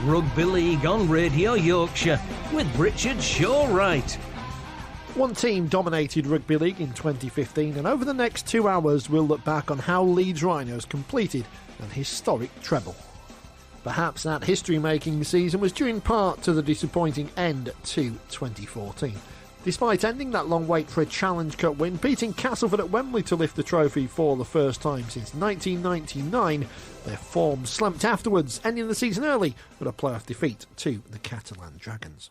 Rugby League on Radio Yorkshire with Richard Shawwright. One team dominated Rugby League in 2015, and over the next 2 hours we'll look back on how Leeds Rhinos completed an historic treble. Perhaps that history-making season was due in part to the disappointing end to 2014. Despite ending that long wait for a Challenge Cup win, beating Castleford at Wembley to lift the trophy for the first time since 1999, their form slumped afterwards, ending the season early with a playoff defeat to the Catalan Dragons.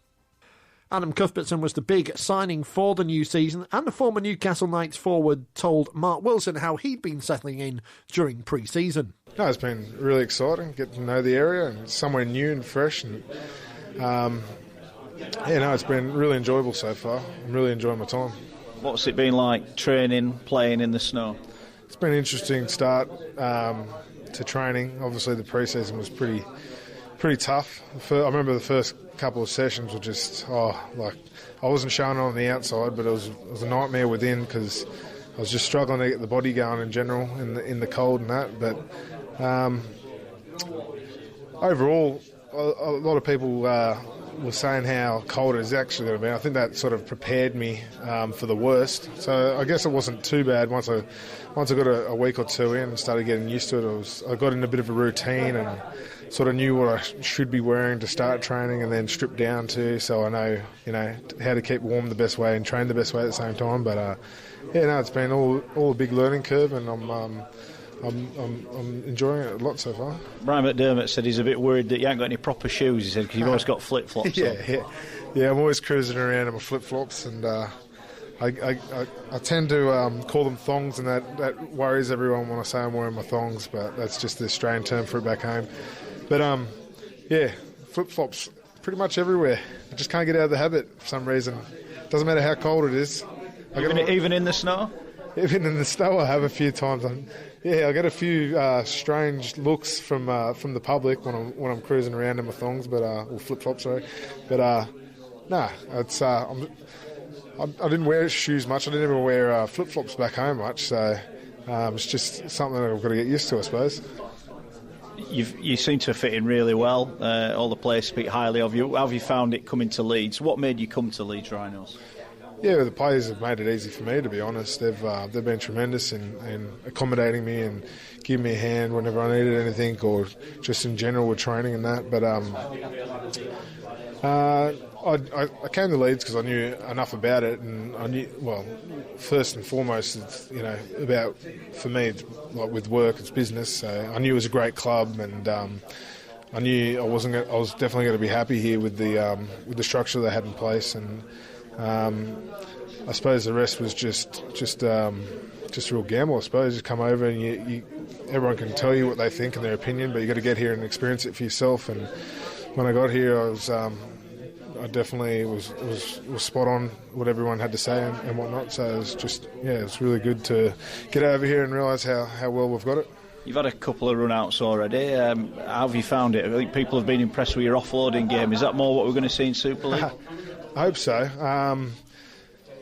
Adam Cuthbertson was the big signing for the new season, and the former Newcastle Knights forward told Mark Wilson how he'd been settling in during pre-season. No, it's been really exciting, getting to know the area and somewhere new and fresh, and it's been really enjoyable so far. I'm really enjoying my time. What's it been like training, playing in the snow? It's been an interesting start to training. Obviously the pre-season was pretty tough. I remember the first couple of sessions were just, I wasn't showing on the outside, but it was a nightmare within because I was just struggling to get the body going in general in the cold and that. But overall, a lot of people were saying how cold it is actually going to be. I think that sort of prepared me for the worst. So I guess it wasn't too bad once I got a week or two in and started getting used to it. I got in a bit of a routine and sort of knew what I should be wearing to start training and then strip down to, so I know how to keep warm the best way and train the best way at the same time. But it's been all a big learning curve, and I'm enjoying it a lot so far. Brian McDermott said he's a bit worried that you ain't got any proper shoes. He said because you've always got flip flops. Yeah. I'm always cruising around in my flip flops, and I tend to call them thongs, and that worries everyone when I say I'm wearing my thongs, but that's just the Australian term for it back home. But flip-flops pretty much everywhere. I just can't get out of the habit for some reason. Doesn't matter how cold it is. Even in the snow? Even in the snow I have a few times. I get a few strange looks from the public when I'm cruising around in my thongs, or flip-flops, sorry. But it's I didn't wear shoes much. I didn't ever wear flip-flops back home much, so it's just something that I've got to get used to, I suppose. You seem to fit in really well. All the players speak highly of you. How have you found it coming to Leeds? What made you come to Leeds Rhinos? Yeah, the players have made it easy for me, to be honest. They've been tremendous in accommodating me and giving me a hand whenever I needed anything, or just in general with training and that. But I came to Leeds because I knew enough about it, and I knew, first and foremost, it's, about, for me, it's like with work, it's business. So I knew it was a great club, and I knew I was definitely going to be happy here with the structure they had in place, and I suppose the rest was just a real gamble. I suppose you come over and everyone can tell you what they think and their opinion, but you got to get here and experience it for yourself. And when I got here, I definitely was spot on what everyone had to say and whatnot. So it was just, it's really good to get over here and realise how well we've got it. You've had a couple of run-outs already. How have you found it? I think people have been impressed with your offloading game. Is that more what we're going to see in Super League? I hope so.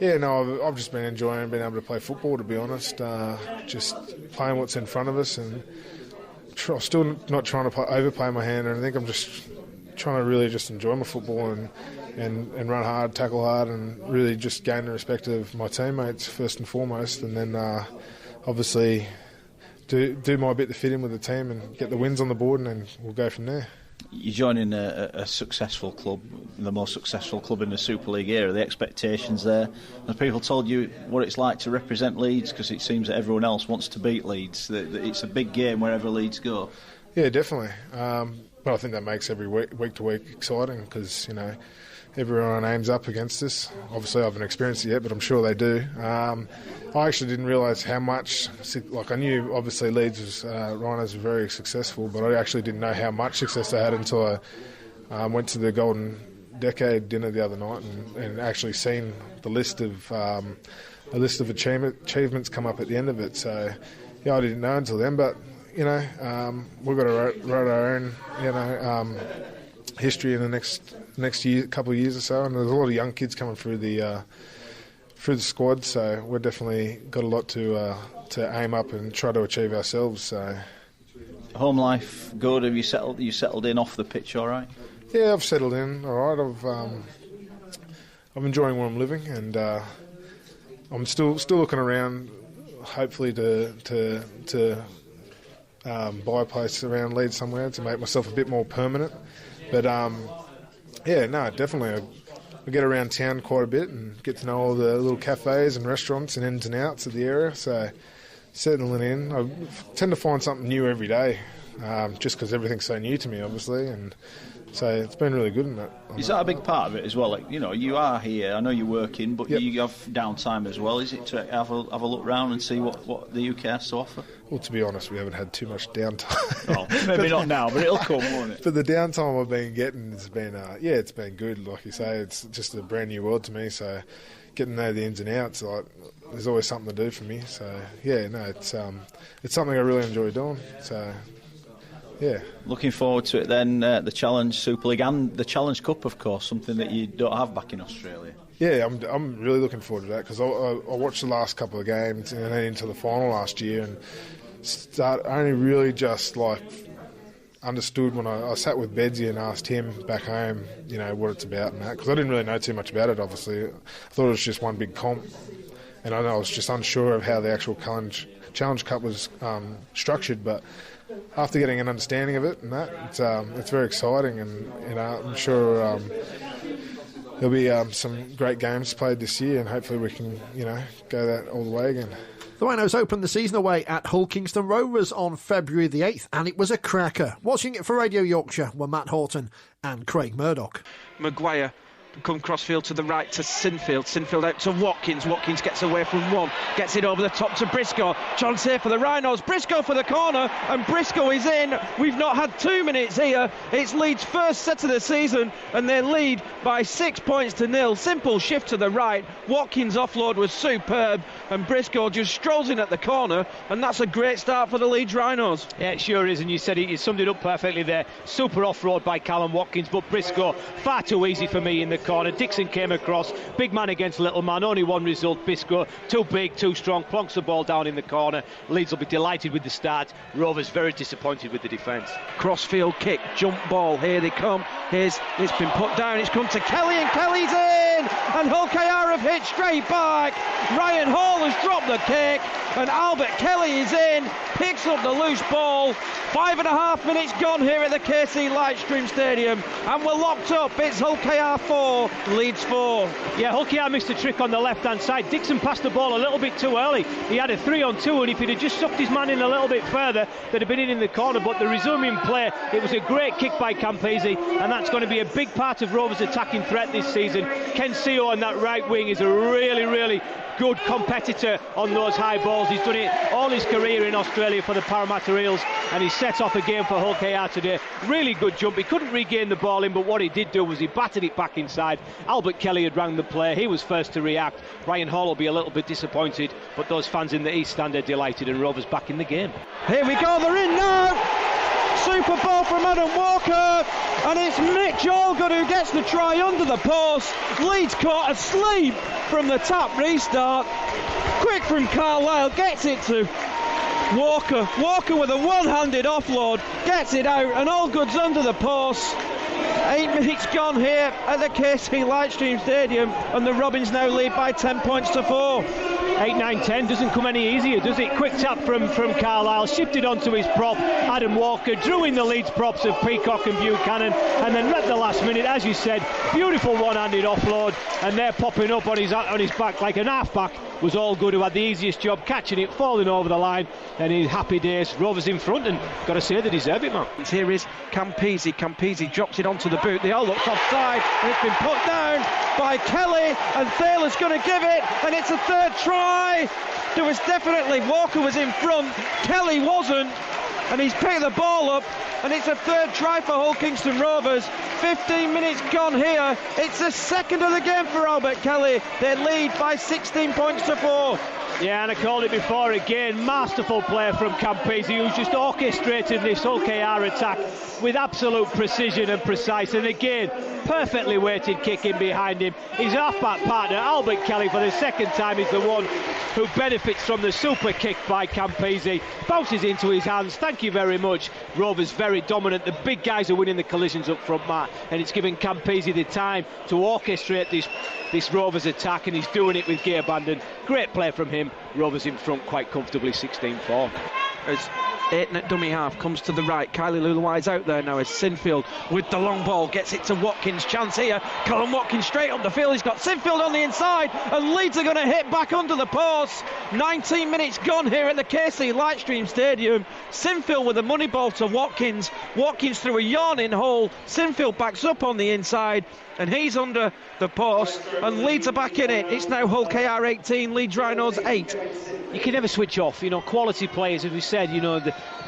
I've just been enjoying being able to play football, to be honest. Just playing what's in front of us, and I'm still not trying to overplay my hand or anything. I'm just trying to really just enjoy my football and run hard, tackle hard, and really just gain the respect of my teammates first and foremost, and then obviously do my bit to fit in with the team and get the wins on the board, and then we'll go from there. You're joining a successful club, the most successful club in the Super League era. The expectations there. Have people told you what it's like to represent Leeds? Because it seems that everyone else wants to beat Leeds. It's a big game wherever Leeds go. Yeah, definitely. But I think that makes every week to week exciting because, everyone aims up against us. Obviously I haven't experienced it yet, but I'm sure they do. I actually didn't realise how much, I knew obviously Leeds Rhinos were very successful, but I actually didn't know how much success they had until I went to the Golden Decade dinner the other night and actually seen the list of achievements come up at the end of it. So, I didn't know until then, but, we've got to write our own, history in the next year, couple of years or so, and there's a lot of young kids coming through the squad, so we've definitely got a lot to aim up and try to achieve ourselves. So Home life good? Have you settled in off the pitch all right? Yeah, I've settled in all right. I'm enjoying where I'm living, and I'm still looking around, hopefully to buy a place around Leeds somewhere to make myself a bit more permanent. But definitely. I get around town quite a bit and get to know all the little cafes and restaurants and ins and outs of the area. So settling in, I tend to find something new every day, just because everything's so new to me, obviously, and so it's been really good in that. Is that a big part of it as well? Like, you know, you are here, I know you're working, but yep. You have downtime as well. Is it to have a look round and see what the UK has to offer? Well, to be honest, we haven't had too much downtime. Oh, maybe not now, but it'll come, won't it? But the downtime I've been getting has been, it's been good. Like you say, it's just a brand new world to me. So getting to know the ins and outs, like, there's always something to do for me. So it's something I really enjoy doing. So. Yeah. Looking forward to it then, the Challenge Super League and the Challenge Cup, of course, something that you don't have back in Australia. Yeah, I'm really looking forward to that, because I watched the last couple of games and then into the final last year, and I only really just understood when I sat with Bedsy and asked him back home, you know, what it's about and that, because I didn't really know too much about it, obviously. I thought it was just one big comp, and I was just unsure of how the actual Challenge Cup was structured, but after getting an understanding of it and that, it's very exciting, and I'm sure there'll be some great games played this year, and hopefully we can go that all the way again. The Rhinos opened the season away at Hull Kingston Rovers on February the 8th, and it was a cracker. Watching it for Radio Yorkshire were Matt Horton and Craig Murdoch. Maguire come crossfield to the right to Sinfield out to Watkins gets away from one, gets it over the top to Briscoe. Chance here for the Rhinos, Briscoe for the corner, and Briscoe is in. We've not had 2 minutes here. It's Leeds' first set of the season, and they lead by 6 points to 0. Simple shift to the right, Watkins' offload was superb, and Briscoe just strolls in at the corner, and that's a great start for the Leeds Rhinos. Yeah, it sure is, and you summed it up perfectly there. Super off-road by Callum Watkins, but Briscoe far too easy for me in the corner. Dixon came across, big man against little man, only one result. Briscoe too big, too strong, plonks the ball down in the corner. Leeds will be delighted with the start. Rovers very disappointed with the defence. Crossfield kick, jump ball, here they come. It's been put down, it's come to Kelly, and Kelly's in, and Hull KR have hit straight back. Ryan Hall has dropped the kick, and Albert Kelly is in, picks up the loose ball. 5.5 minutes gone here at the KC Lightstream Stadium, and we're locked up. It's Hull KR 4, Leeds 4. Yeah, Hull KR missed a trick on the left-hand side. Dixon passed the ball a little bit too early. He had a 3-on-2, and if he'd have just sucked his man in a little bit further, they'd have been in the corner. But the resuming play, it was a great kick by Campese, and that's going to be a big part of Rovers' attacking threat this season. Ken Seo on that right wing is a really, really good competitor on those high balls. He's done it all his career in Australia for the Parramatta Eels, and he set off again for Hull KR today. Really good jump. He couldn't regain the ball in, but what he did do was he battered it back inside. Albert Kelly had rang the play. He was first to react. Ryan Hall will be a little bit disappointed, but those fans in the East Stand are delighted, and Rovers back in the game. Here we go, they're in now. Super ball from Adam Walker, and it's Mitch Allgood who gets the try under the post. Leeds caught asleep from the tap restart. Quick from Carlisle, gets it to Walker. Walker with a one-handed offload, gets it out, and Allgood's under the post. 8 minutes gone here at the KC Lightstream Stadium, and the Robins now lead by 10 points to 4. 8, 9, 10 doesn't come any easier, does it? Quick tap from Carlisle, shifted onto his prop, Adam Walker, drew in the Leeds props of Peacock and Buchanan, and then at the last minute, as you said, beautiful one-handed offload, and they're popping up on his back like an half-back. Was Allgood who had the easiest job catching it, falling over the line, and in happy days. Rovers in front, and got to say they deserve it, man. Here is Campese. Campese drops it onto the boot. They all looked offside, and it's been put down by Kelly, and Thaler's going to give it, and it's a third try. There was definitely, Walker was in front, Kelly wasn't, and he's picked the ball up, and it's a third try for Hull Kingston Rovers. 15 minutes gone here. It's the second of the game for Albert Kelly. They lead by 16 points to 4. Yeah, and I called it before again. Masterful play from Campese, who's just orchestrated this Hull KR attack with absolute precision and precise. And again, perfectly weighted kick in behind him. His half-back partner, Albert Kelly, for the second time is the one who benefits from the super kick by Campese. Bounces into his hands. Thank Thank you very much. Rovers very dominant. The big guys are winning the collisions up front, Matt, and it's giving Campese the time to orchestrate this Rovers attack, and he's doing it with gear abandon. Great play from him. Rovers in front quite comfortably, 16-4. As Aiton at dummy half comes to the right, Kylie Lulawi's out there now as Sinfield with the long ball gets it to Watkins. Chance here, Colin Watkins straight up the field. He's got Sinfield on the inside, and Leeds are going to hit back under the post. 19 minutes gone here at the KC Lightstream Stadium. Sinfield with a money ball to Watkins. Watkins through a yawning hole. Sinfield backs up on the inside, and he's under the post, and Leeds are back in it. It's now Hull KR 18, Leeds Rhinos 8. You can never switch off, quality players, as we said,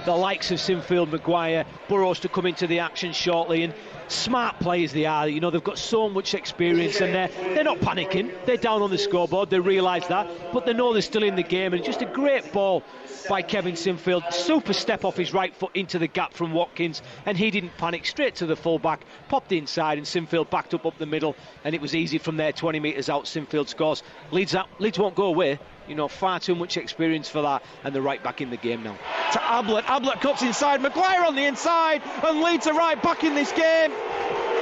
the likes of Sinfield, Maguire, Burrows to come into the action shortly, and smart players they are. They've got so much experience, and they're not panicking. They're down on the scoreboard, they realise that, but they know they're still in the game, and just a great ball by Kevin Sinfield. Super step off his right foot into the gap from Watkins, and he didn't panic. Straight to the full-back, popped inside, and Sinfield backed up the middle, and it was easy from there. 20 metres out, Sinfield scores. Leeds won't go away. Far too much experience for that, and they're right back in the game now. To Ablett cuts inside, Maguire on the inside, and Leeds are right back in this game.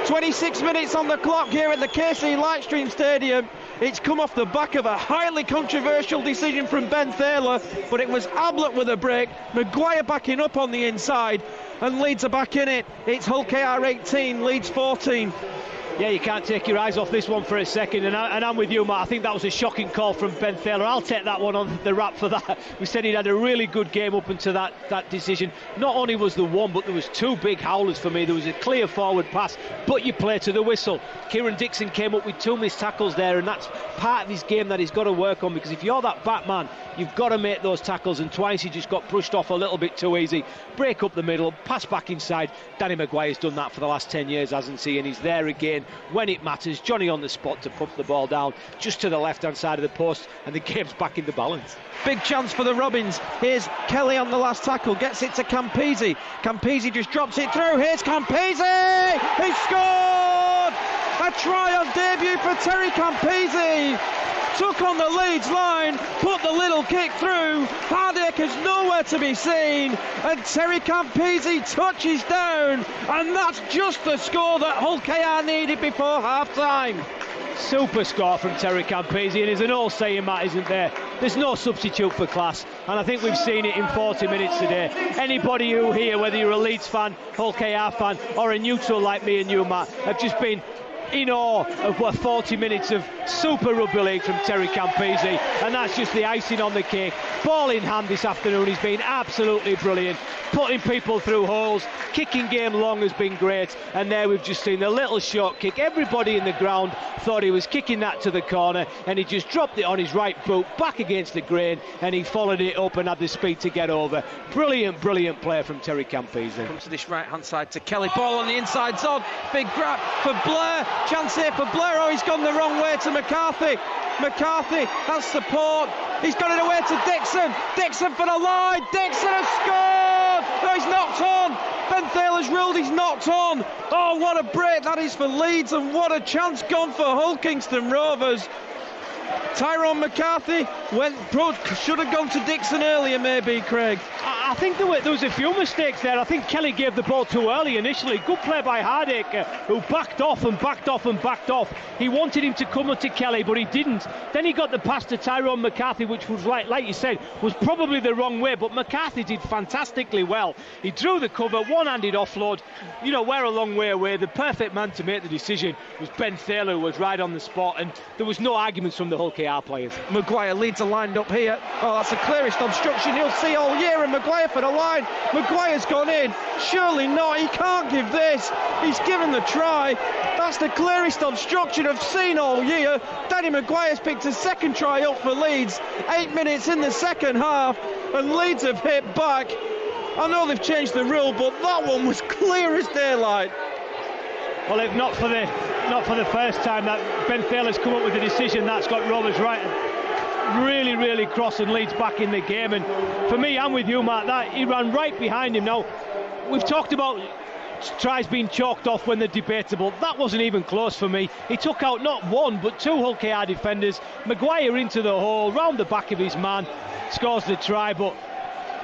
26 minutes on the clock here at the KC Lightstream Stadium. It's come off the back of a highly controversial decision from Ben Thaler, but it was Ablett with a break, Maguire backing up on the inside, and Leeds are back in it. It's Hull KR 18, Leeds 14. Yeah, you can't take your eyes off this one for a second, and I'm with you, Matt. I think that was a shocking call from Ben Thaler. I'll take that one on the rap for that. We said he'd had a really good game up until that decision. Not only was there one, but there was two big howlers for me. There was a clear forward pass, but you play to the whistle. Kieran Dixon came up with two missed tackles there, and that's part of his game that he's got to work on, because if you're that Batman, you've got to make those tackles, and twice he just got pushed off a little bit too easy. Break up the middle, pass back inside. Danny Maguire's done that for the last 10 years, hasn't he? And he's there again when it matters. Johnny on the spot to pump the ball down just to the left-hand side of the post, and the game's back into balance. Big chance for the Robins. Here's Kelly on the last tackle, gets it to Campese. Campese just drops it through. Here's Campese! He scored! A try on debut for Terry Campese. Took on the Leeds line, put the little kick through. Hardaker's nowhere to be seen, and Terry Campese touches down, and that's just the score that Hull KR needed before half-time. Super score from Terry Campese, and there's an old saying, Matt, isn't there? There's no substitute for class, and I think we've seen it in 40 minutes today. Anybody who here, whether you're a Leeds fan, Hull KR fan, or a neutral like me and you, Matt, have just been in awe of 40 minutes of Super Rugby League from Terry Campese, and that's just the icing on the cake. Ball in hand this afternoon, he's been absolutely brilliant, putting people through holes. Kicking game long has been great, and there we've just seen the little short kick. Everybody in the ground thought he was kicking that to the corner, and he just dropped it on his right boot back against the grain, and he followed it up and had the speed to get over. Brilliant play from Terry Campese. Comes to this right hand side to Kelly, ball on the inside zone, big grab for Blair. Chance here for Blair. Oh, he's gone the wrong way to McCarthy. McCarthy has support. He's got it away to Dixon. Dixon for the line. Dixon has scored. No, he's knocked on. Ben Thaler's ruled he's knocked on. Oh, what a break that is for Leeds, and what a chance gone for Hull Kingston Rovers. Tyrone McCarthy should have gone to Dixon earlier, maybe, Craig. I think there was a few mistakes there. I think Kelly gave the ball too early initially. Good play by Hardaker, who backed off. He wanted him to come to Kelly, but he didn't. Then he got the pass to Tyrone McCarthy, which was, like you said, was probably the wrong way, but McCarthy did fantastically well. He drew the cover, one-handed offload. We're a long way away. The perfect man to make the decision was Ben Thaler, who was right on the spot, and there was no arguments from the Hull KR players. Maguire, Leeds are lined up here. Oh, that's the clearest obstruction he'll see all year, and Maguire for the line. Maguire's gone in. Surely not. He can't give this. He's given the try. That's the clearest obstruction I've seen all year. Danny Maguire's picked a second try up for Leeds. 8 minutes in the second half, and Leeds have hit back. I know they've changed the rule, but that one was clear as daylight. Well, if not for the first time that Ben Thaler's come up with a decision that's got Rovers right, really cross, and Leeds back in the game. And for me, I'm with you, Matt, that he ran right behind him. Now, we've talked about tries being chalked off when they're debatable. That wasn't even close for me. He took out not one but two Hull KR defenders. Maguire into the hole, round the back of his man, scores the try, but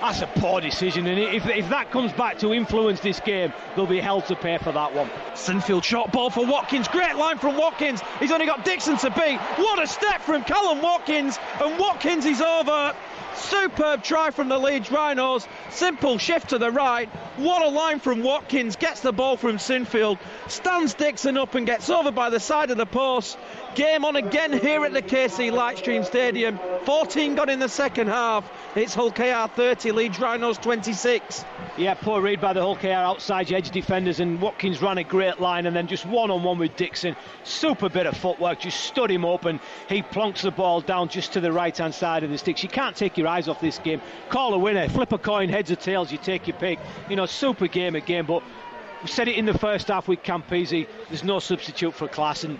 That's a poor decision, and if that comes back to influence this game, they'll be held to pay for that one. Sinfield, short ball for Watkins. Great line from Watkins. He's only got Dixon to beat. What a step from Callum Watkins, and Watkins is over. Superb try from the Leeds Rhinos. Simple shift to the right. What a line from Watkins. Gets the ball from Sinfield. Stands Dixon up and gets over by the side of the post. Game on again here at the KC Lightstream Stadium. 14 gone in the second half. It's Hull KR 30, Leeds Rhinos 26. Yeah, poor read by the Hull KR outside edge defenders, and Watkins ran a great line and then just one-on-one with Dixon. Super bit of footwork, just stood him up and he plonks the ball down just to the right-hand side of the sticks. You can't take your eyes off this game. Call a winner, flip a coin, heads or tails, you take your pick. You know, super game again, but we said it in the first half with Campese, there's no substitute for class, and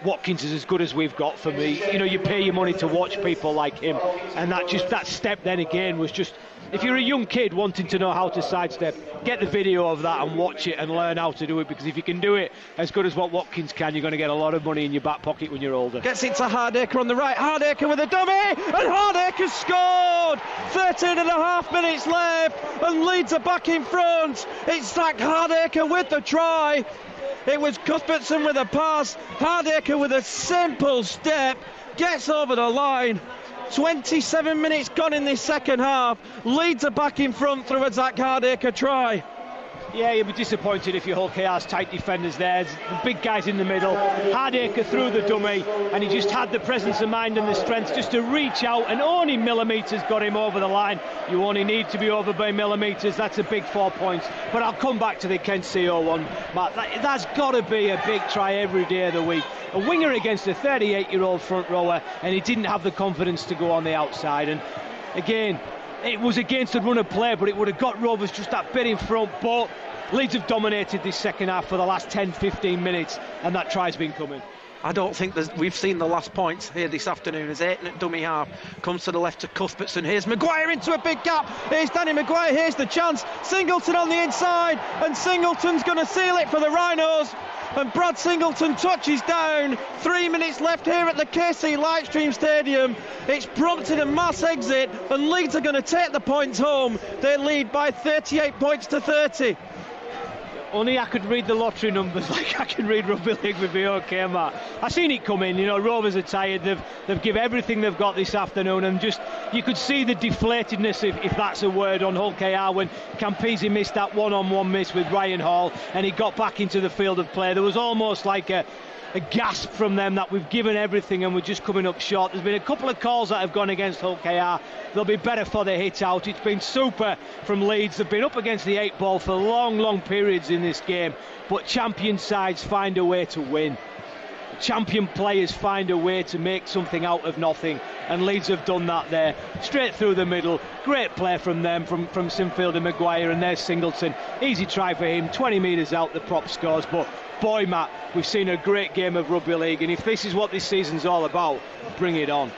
Watkins is as good as we've got for me. You know, you pay your money to watch people like him, and that step then again was just, if you're a young kid wanting to know how to sidestep, get the video of that and watch it and learn how to do it, because if you can do it as good as what Watkins can, you're going to get a lot of money in your back pocket when you're older. Gets it to Hardacre on the right. Hardacre with a dummy, and Hardacre scored. 13 and a half minutes left, and Leeds are back in front. It's Zach Hardacre with the try. It was Cuthbertson with a pass. Hardacre with a simple step gets over the line. 27 minutes gone in this second half. Leeds are back in front through a Zach Hardacre try. Yeah, you'll be disappointed if your Hull KR's tight defenders there. The big guys in the middle. Hardacre threw the dummy, and he just had the presence of mind and the strength just to reach out, and only millimetres got him over the line. You only need to be over by millimetres. That's a big 4 points. But I'll come back to the Kent CO one, Matt. That's got to be a big try every day of the week. A winger against a 38-year-old front rower, and he didn't have the confidence to go on the outside. And again, it was against the run of play, but it would have got Rovers just that bit in front. But Leeds have dominated this second half for the last 10-15 minutes, and that try's been coming. I don't think we've seen the last points here this afternoon as Ayton at dummy half comes to the left to Cuthbertson. Here's Maguire into a big gap. Here's Danny Maguire. Here's the chance. Singleton on the inside, and Singleton's going to seal it for the Rhinos. And Brad Singleton touches down. 3 minutes left here at the KC Lightstream Stadium. It's Brompton and mass exit, and Leeds are going to take the points home. They lead by 38 points to 30. Only I could read the lottery numbers like I can read Rugby League with me, okay, Matt. I seen it come in, you know, Rovers are tired, they've given everything they've got this afternoon, and just, you could see the deflatedness, if that's a word, on Hull KR when Campese missed that one-on-one miss with Ryan Hall, and he got back into the field of play. There was almost like a gasp from them that we've given everything and we're just coming up short. There's been a couple of calls that have gone against Hull KR. They'll be better for the hit out. It's been super from Leeds. They've been up against the 8 ball for long periods in this game, but champion sides find a way to win. Champion players find a way to make something out of nothing, and Leeds have done that there. Straight through the middle, great play from them, from Sinfield and Maguire, and there's Singleton. Easy try for him, 20 metres out, the prop scores, but boy, Matt, we've seen a great game of rugby league, and if this is what this season's all about, bring it on.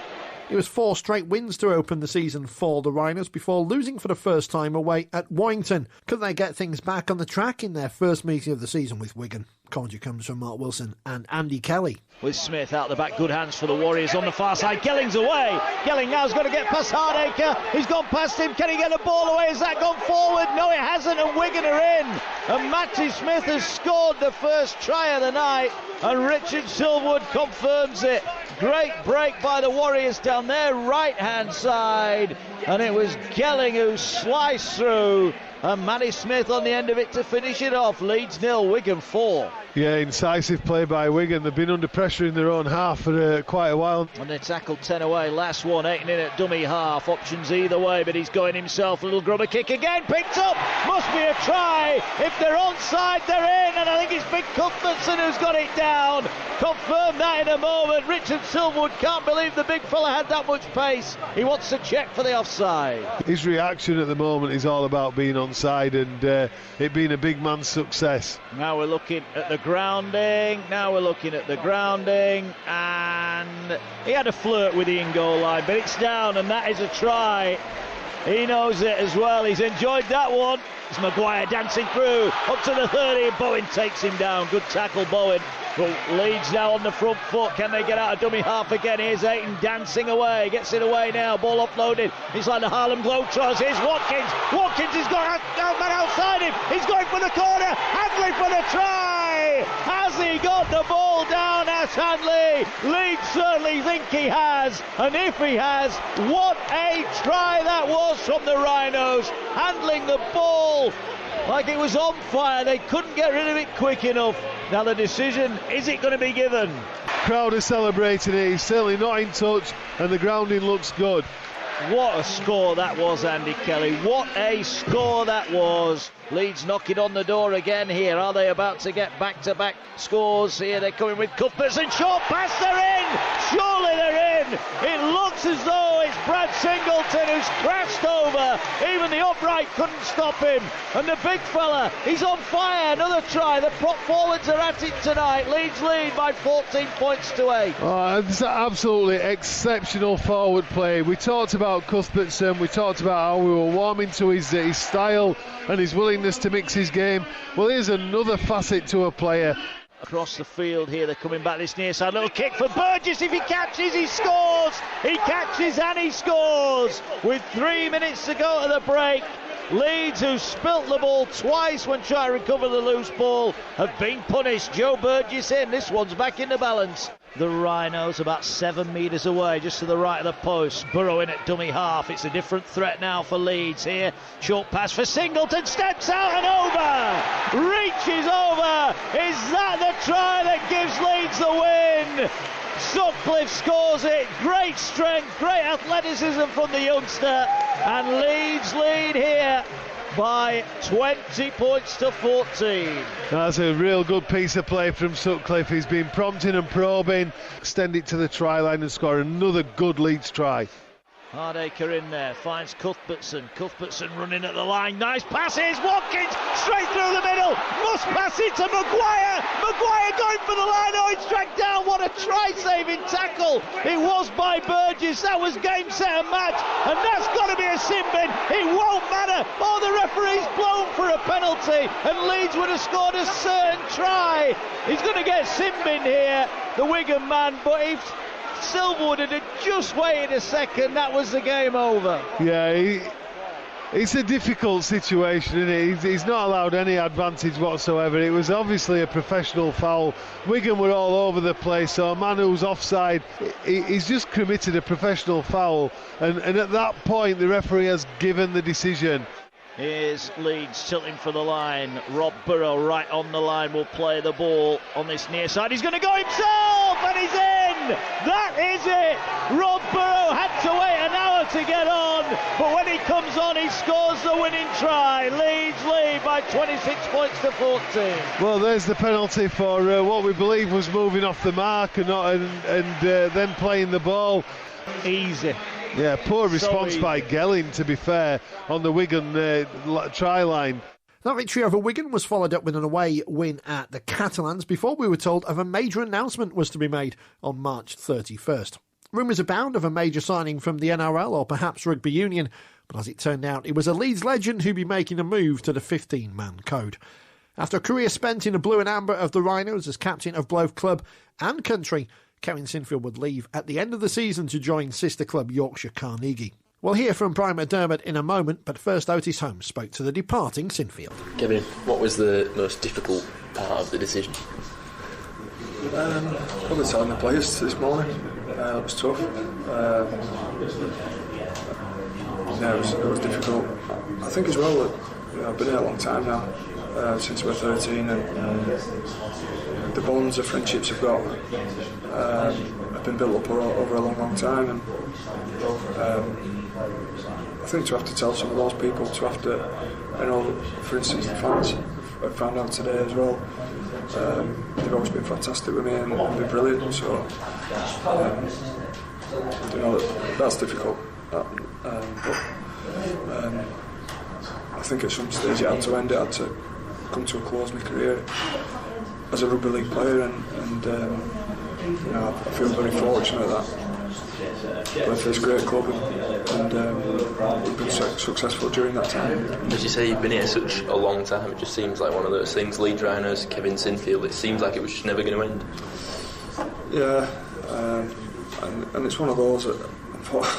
It was 4 straight wins to open the season for the Rhinos before losing for the first time away at Warrington. Could they get things back on the track in their first meeting of the season with Wigan? Commentary comes from Mark Wilson and Andy Kelly. With Smith out the back, good hands for the Warriors on the far side. Gelling's away. Gelling now's got to get past Hardacre. He's gone past him. Can he get the ball away? Has that gone forward? No, it hasn't, and Wigan are in. And Matty Smith has scored the first try of the night, and Richard Silverwood confirms it. Great break by the Warriors down their right-hand side, and it was Gelling who sliced through, and Matty Smith on the end of it to finish it off. Leeds 0, Wigan 4. Yeah, incisive play by Wigan. They've been under pressure in their own half for quite a while. And they tackled 10 away. Last one, 8 in at dummy half. Options either way, but he's going himself. Little grubber kick again, picked up. Must be a try. If they're onside, they're in. And I think it's Big Cuthbertson who's got it down. Confirm that in a moment. Richard Silverwood can't believe the big fella had that much pace. He wants to check for the offside. His reaction at the moment is all about being onside and it being a big man's success. Now we're looking at the grounding. And he had a flirt with the in-goal line, but it's down, and that is a try. He knows it as well. He's enjoyed that one. It's Maguire dancing through, up to the 30, and Bowen takes him down. Good tackle, Bowen. But Leeds now on the front foot. Can they get out of dummy half again? Here's Ayton dancing away. Gets it away now. Ball offloaded. It's like the Harlem Globetrotters. Here's Watkins. Watkins has got a man outside him. He's going for the corner. Hadley for the try. Has he got the ball down, Ash Hadley? Leeds certainly think he has. And if he has, what a try that was from the Rhinos. Handling the ball like it was on fire. They couldn't get rid of it quick enough. Now the decision, is it going to be given? Crowd are celebrating it. He's certainly not in touch, and the grounding looks good. What a score that was, Andy Kelly. What a score that was. Leeds knocking on the door again here. Are they about to get back-to-back scores here? They're coming with Cuthberts and short pass. They're in. Surely they're in. It looks as though it's Brad Singleton who's crashed over. Even the upright couldn't stop him. And the big fella, he's on fire. Another try. The prop forwards are at it tonight. Leeds lead by 14 points to 8. Oh, it's absolutely exceptional forward play. We talked about Cuthbertson. We talked about how we were warming to his style and his willingness to mix his game. Well, here's another facet to a player. Across the field here, they're coming back this near side. Little kick for Burgess. If he catches, he scores. He catches and he scores. With 3 minutes to go to the break, Leeds, who spilt the ball twice when trying to recover the loose ball, have been punished. Joe Burgess in. This one's back in the balance. The Rhinos about 7 metres away, just to the right of the post. Burrow in at dummy half. It's a different threat now for Leeds here. Short pass for Singleton. Steps out and over. Reaches over. Is that the try that gives Leeds the win? Sutcliffe scores it. Great strength, great athleticism from the youngster. And Leeds lead here by 20 points to 14. That's a real good piece of play from Sutcliffe. He's been prompting and probing, extend it to the try line and score another good Leeds try. Hardacre in there, finds Cuthbertson. Cuthbertson running at the line. Nice passes. Watkins straight through the middle. Must pass it to Maguire. Maguire going for the line. Oh, it's dragged down. What a try-saving tackle. It was by Burgess. That was game, set and match. And that's got to be a sin bin. It won't matter. Oh, the referee's blown for a penalty. And Leeds would have scored a certain try. He's going to get sin bin here, the Wigan man. But if Silverwood had just waited a second, that was the game over. Yeah, it's a difficult situation, isn't it? He's not allowed any advantage whatsoever. It was obviously a professional foul. Wigan were all over the place, so a man who's offside, he's just committed a professional foul, and at that point the referee has given the decision. Here's Leeds tilting for the line. Rob Burrow right on the line will play the ball on this near side. He's going to go himself, and he's in! That is it! Rob Burrow had to wait an hour to get on, but when he comes on, he scores the winning try. Leeds lead by 26 points to 14. Well, there's the penalty for what we believe was moving off the mark and then playing the ball. Easy. Yeah, poor response by Gelling, to be fair, on the Wigan try line. That victory over Wigan was followed up with an away win at the Catalans before we were told of a major announcement was to be made on March 31st. Rumours abound of a major signing from the NRL or perhaps Rugby Union, but as it turned out, it was a Leeds legend who'd be making a move to the 15-man code. After a career spent in the blue and amber of the Rhinos as captain of both club and country, Kevin Sinfield would leave at the end of the season to join sister club Yorkshire Carneige. We'll hear from Brian McDermott in a moment, but first Otis Holmes spoke to the departing Sinfield. Kevin, what was the most difficult part of the decision? Probably telling the players this morning. It was tough. It was difficult. I think as well that I've been here a long time now, since we're 13, and the bonds of friendships I've got have been built up over a long time, and I think to have to tell some of those people, to have to, for instance, the fans, I found out today as well, they've always been fantastic with me and been brilliant, so that's difficult, but I think at some stage it had to end, it had to come to a close in my career as a rugby league player, and I feel very fortunate that played for this great club, and we've been successful during that time. As you say, you've been here such a long time. It just seems like one of those things. Leeds Rhinos, Kevin Sinfield. It seems like it was just never going to end. Yeah, and it's one of those that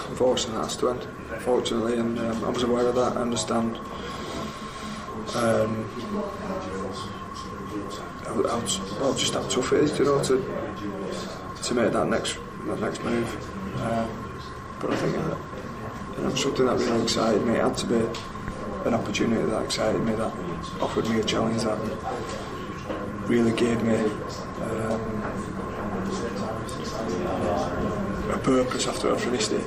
unfortunately has to end. Fortunately, and I was aware of that. I understand just how tough it is, you know, to make that next move. But I think something that really excited me. It had to be an opportunity that excited me, that offered me a challenge, that really gave me a purpose after I finished it.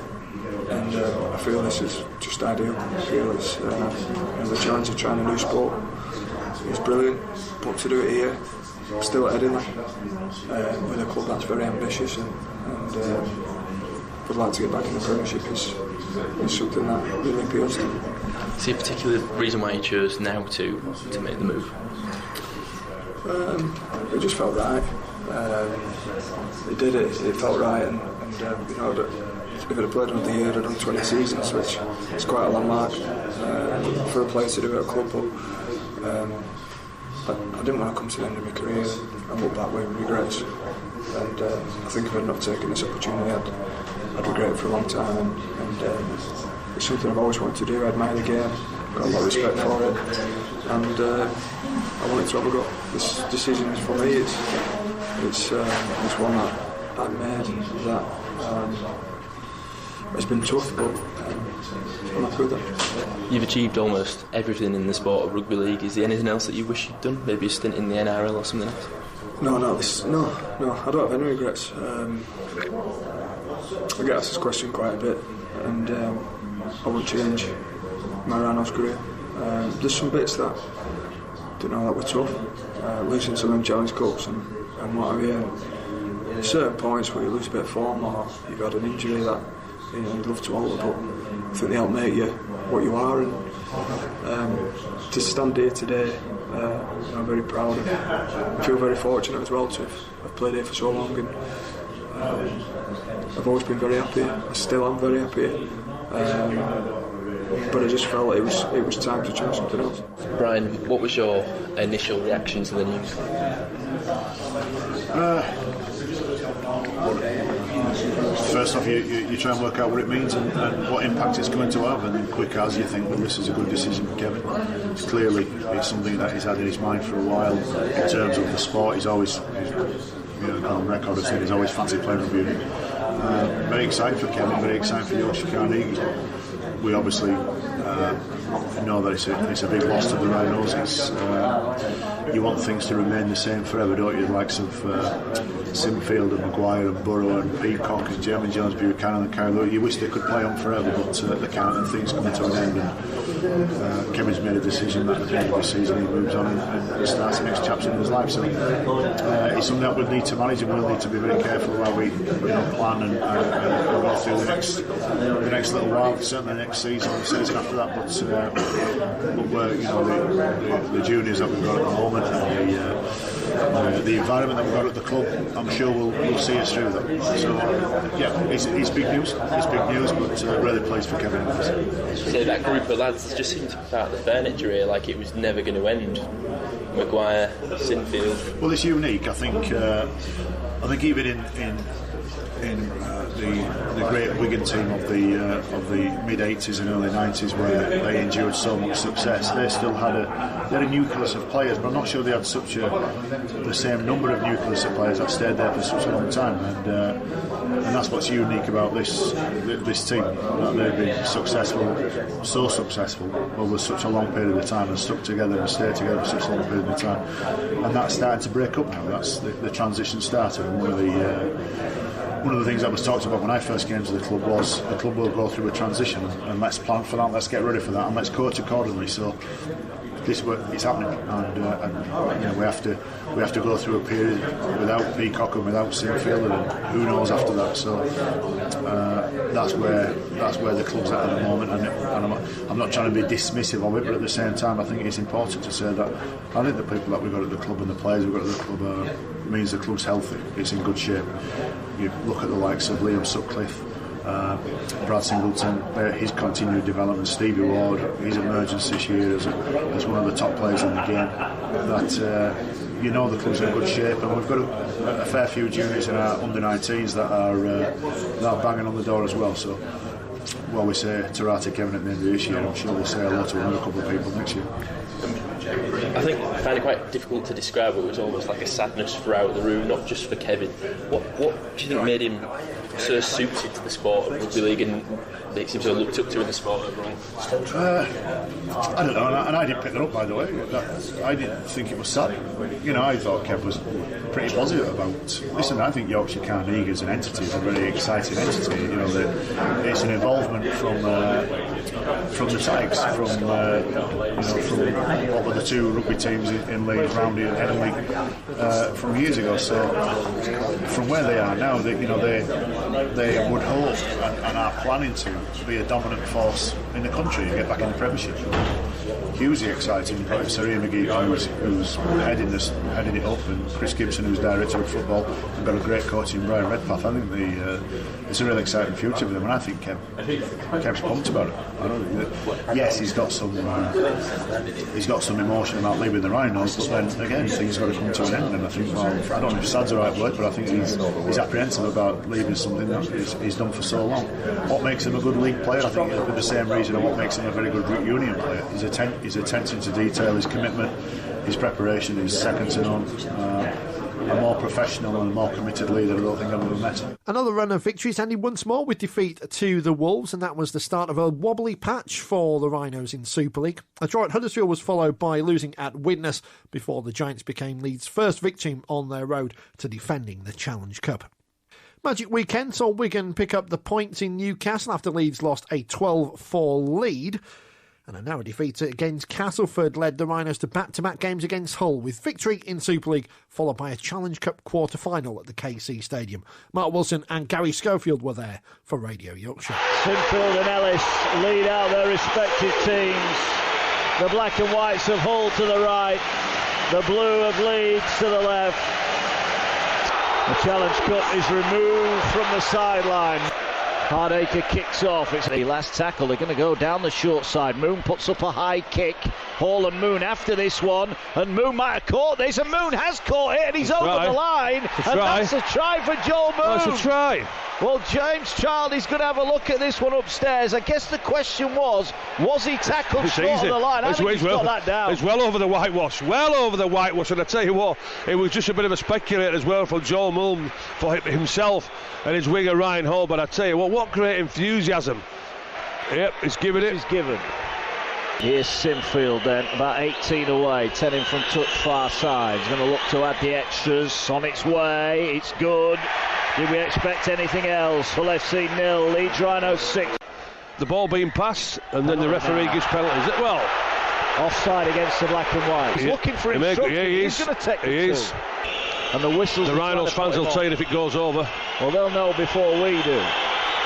And I feel this is just ideal. I feel it's the challenge of trying a new sport is brilliant, but to do it here, still at Edinburgh, with a club that's very ambitious and would like to get back in the Premiership is something that really appeals to me. Is there a particular reason why you chose now to make the move? It just felt right. It felt right, and you know, if I'd have played another year, I'd have done 20 seasons, which is quite a long mark for a player to do at a club. But I didn't want to come to the end of my career and look back with regrets. And I think if I'd not taken this opportunity, I'd regret it for a long time. And it's something I've always wanted to do. I admire the game, got a lot of respect for it, and I wanted to have a go. This decision is for me. It's one that I made. That it's been tough, but I'm happy with that. You've achieved almost everything in the sport of rugby league. Is there anything else that you wish you'd done? Maybe a stint in the NRL or something else? No. I don't have any regrets. I get asked this question quite a bit, and I would change my Rhinos career. There's some bits that that were tough, losing some of them Challenge Cups and what have you. Certain points where you lose a bit of form or you've had an injury that you'd love to alter, but I think they help make you what you are. And to stand here today, I'm very proud and I feel very fortunate as well to have played here for so long. And I've always been very happy. I still am very happy. But I just felt it was time to try something else. Brian, what was your initial reaction to the news? First off, you try and work out what it means and what impact it's going to have, and then quick as you think, well, this is a good decision for Kevin. Clearly, it's something that he's had in his mind for a while. In terms of the sport, he's always gone on record as saying he's always fancied playing rugby. Very excited for Kevin, very excited for Yorkshire Carneige. We obviously know that it's a big loss to the Rhinos. You want things to remain the same forever, don't you? The likes of Sinfield and Maguire and Burrow and Peacock and Jeremy Jones, Buchanan and Carroll. You wish they could play on forever, but they can't, and things come to an end. And Kevin's made a decision that at the end of the season he moves on and starts the next chapter in his life. So it's something that we'll need to manage, and we'll need to be very careful how we plan and go through the next little while, certainly the next season after that. But we're, the juniors that we've got at the moment and the environment that we've got at the club, I'm sure will see us through that. So it's big news. It's big news, but really pleased for Kevin. So that group of lads just seemed to put out the furniture here like it was never going to end. Maguire, Sinfield. Well, it's unique. I think even in the great Wigan team of the mid 80s and early 90s, where they endured so much success, they still had a nucleus of players, but I'm not sure they had the same number of nucleus of players that stayed there for such a long time. And that's what's unique about this team, that they've been so successful over such a long period of time and stuck together and stayed together for such a long period of time. And that's starting to break up now. That's the transition started. And one of the things that was talked about when I first came to the club was the club will go through a transition, and let's plan for that, let's get ready for that, and let's coach accordingly. So it's happening, and we have to go through a period without Peacock and without Sinfield, and who knows after that. So that's where the club's at the moment, and I'm not trying to be dismissive of it, but at the same time I think it's important to say that I think the people that we've got at the club and the players we've got at the club means the club's healthy, it's in good shape. You look at the likes of Liam Sutcliffe, Brad Singleton, his continued development, Stevie Ward, his emergence this year as one of the top players in the game, that you know the club's in good shape, and we've got a fair few juniors in our under-19s that are banging on the door as well. So while we say Tarata Kevin at the end of this year, I'm sure we'll say hello to another couple of people next year. I think I find it quite difficult to describe. It was almost like a sadness throughout the room, not just for Kevin. What do you think made him so suited to the sport of rugby league and makes him so looked up to in the sport overall? I don't know, and I didn't pick that up, by the way. I didn't think it was sad. You know, I thought Kev was pretty positive about. Listen, I think Yorkshire Carneige as an entity is a very exciting entity. You know, it's an involvement from the Tigers, from what were the two rugby teams in Leeds, Roundy and Henley, from years ago. So from where they are now, they would hope and are planning to be a dominant force in the country and get back in the Premiership. Hugely exciting. Sir Ian McGee, who's heading it up, and Chris Gibson, who's director of football, and got a great coach in Brian Redpath. I think it's a really exciting future for them, and I think Kev's pumped about it. Yes, he's got some emotion about leaving the Rhinos, but then again, things got to come to an end. And I think, I don't know if sad's the right word, but I think he's apprehensive about leaving something that he's done for so long. What makes him a good league player? I think for the same reason of what makes him a very good union player. His attention to detail, his commitment, his preparation is second to none. A more professional and more committed leader I don't think I've ever met. Another run of victories ended once more with defeat to the Wolves, and that was the start of a wobbly patch for the Rhinos in Super League. A draw at Huddersfield was followed by losing at Widnes before the Giants became Leeds' first victim on their road to defending the Challenge Cup. Magic weekend saw Wigan pick up the points in Newcastle after Leeds lost a 12-4 lead. And a narrow defeat against Castleford led the Rhinos to back-to-back games against Hull, with victory in Super League followed by a Challenge Cup quarter-final at the KC Stadium. Mark Wilson and Gary Schofield were there for Radio Yorkshire. Sinfield and Ellis lead out their respective teams. The black and whites of Hull to the right, the blue of Leeds to the left. The Challenge Cup is removed from the sideline. Hardacre kicks off. It's the last tackle. They're going to go down the short side. Moon puts up a high kick. Hall and Moon after this one. And Moon might have caught this. And Moon has caught it. And he's over the line. And that's a try for Joel Moon. That's a try. Well, James Child is going to have a look at this one upstairs. I guess the question was he tackled short of the line? I think he's got that down. It's well over the whitewash. Well over the whitewash. And I tell you what, it was just a bit of a speculator as well from Joel Moon for himself and his winger Ryan Hall. But I tell you what great enthusiasm. Yep, he's given it. He's given. Here's Sinfield then, about 18 away, 10 in from touch far side. He's going to look to add the extras. On its way, it's good. Did we expect anything else? Hull FC 0, Leeds Rhinos 6. The ball being passed, and then the referee gives penalties. Well, offside against the black and white. He's looking for instructions. He's going to take the two. And the whistles. The Rhinos fans will tell you if it goes over. Well, they'll know before we do.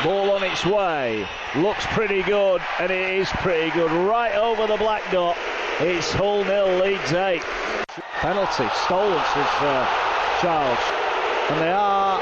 Ball on its way. Looks pretty good, and it is pretty good. Right over the black dot. It's Hull 0, Leeds 8. Penalty stolen, says Charles. And they are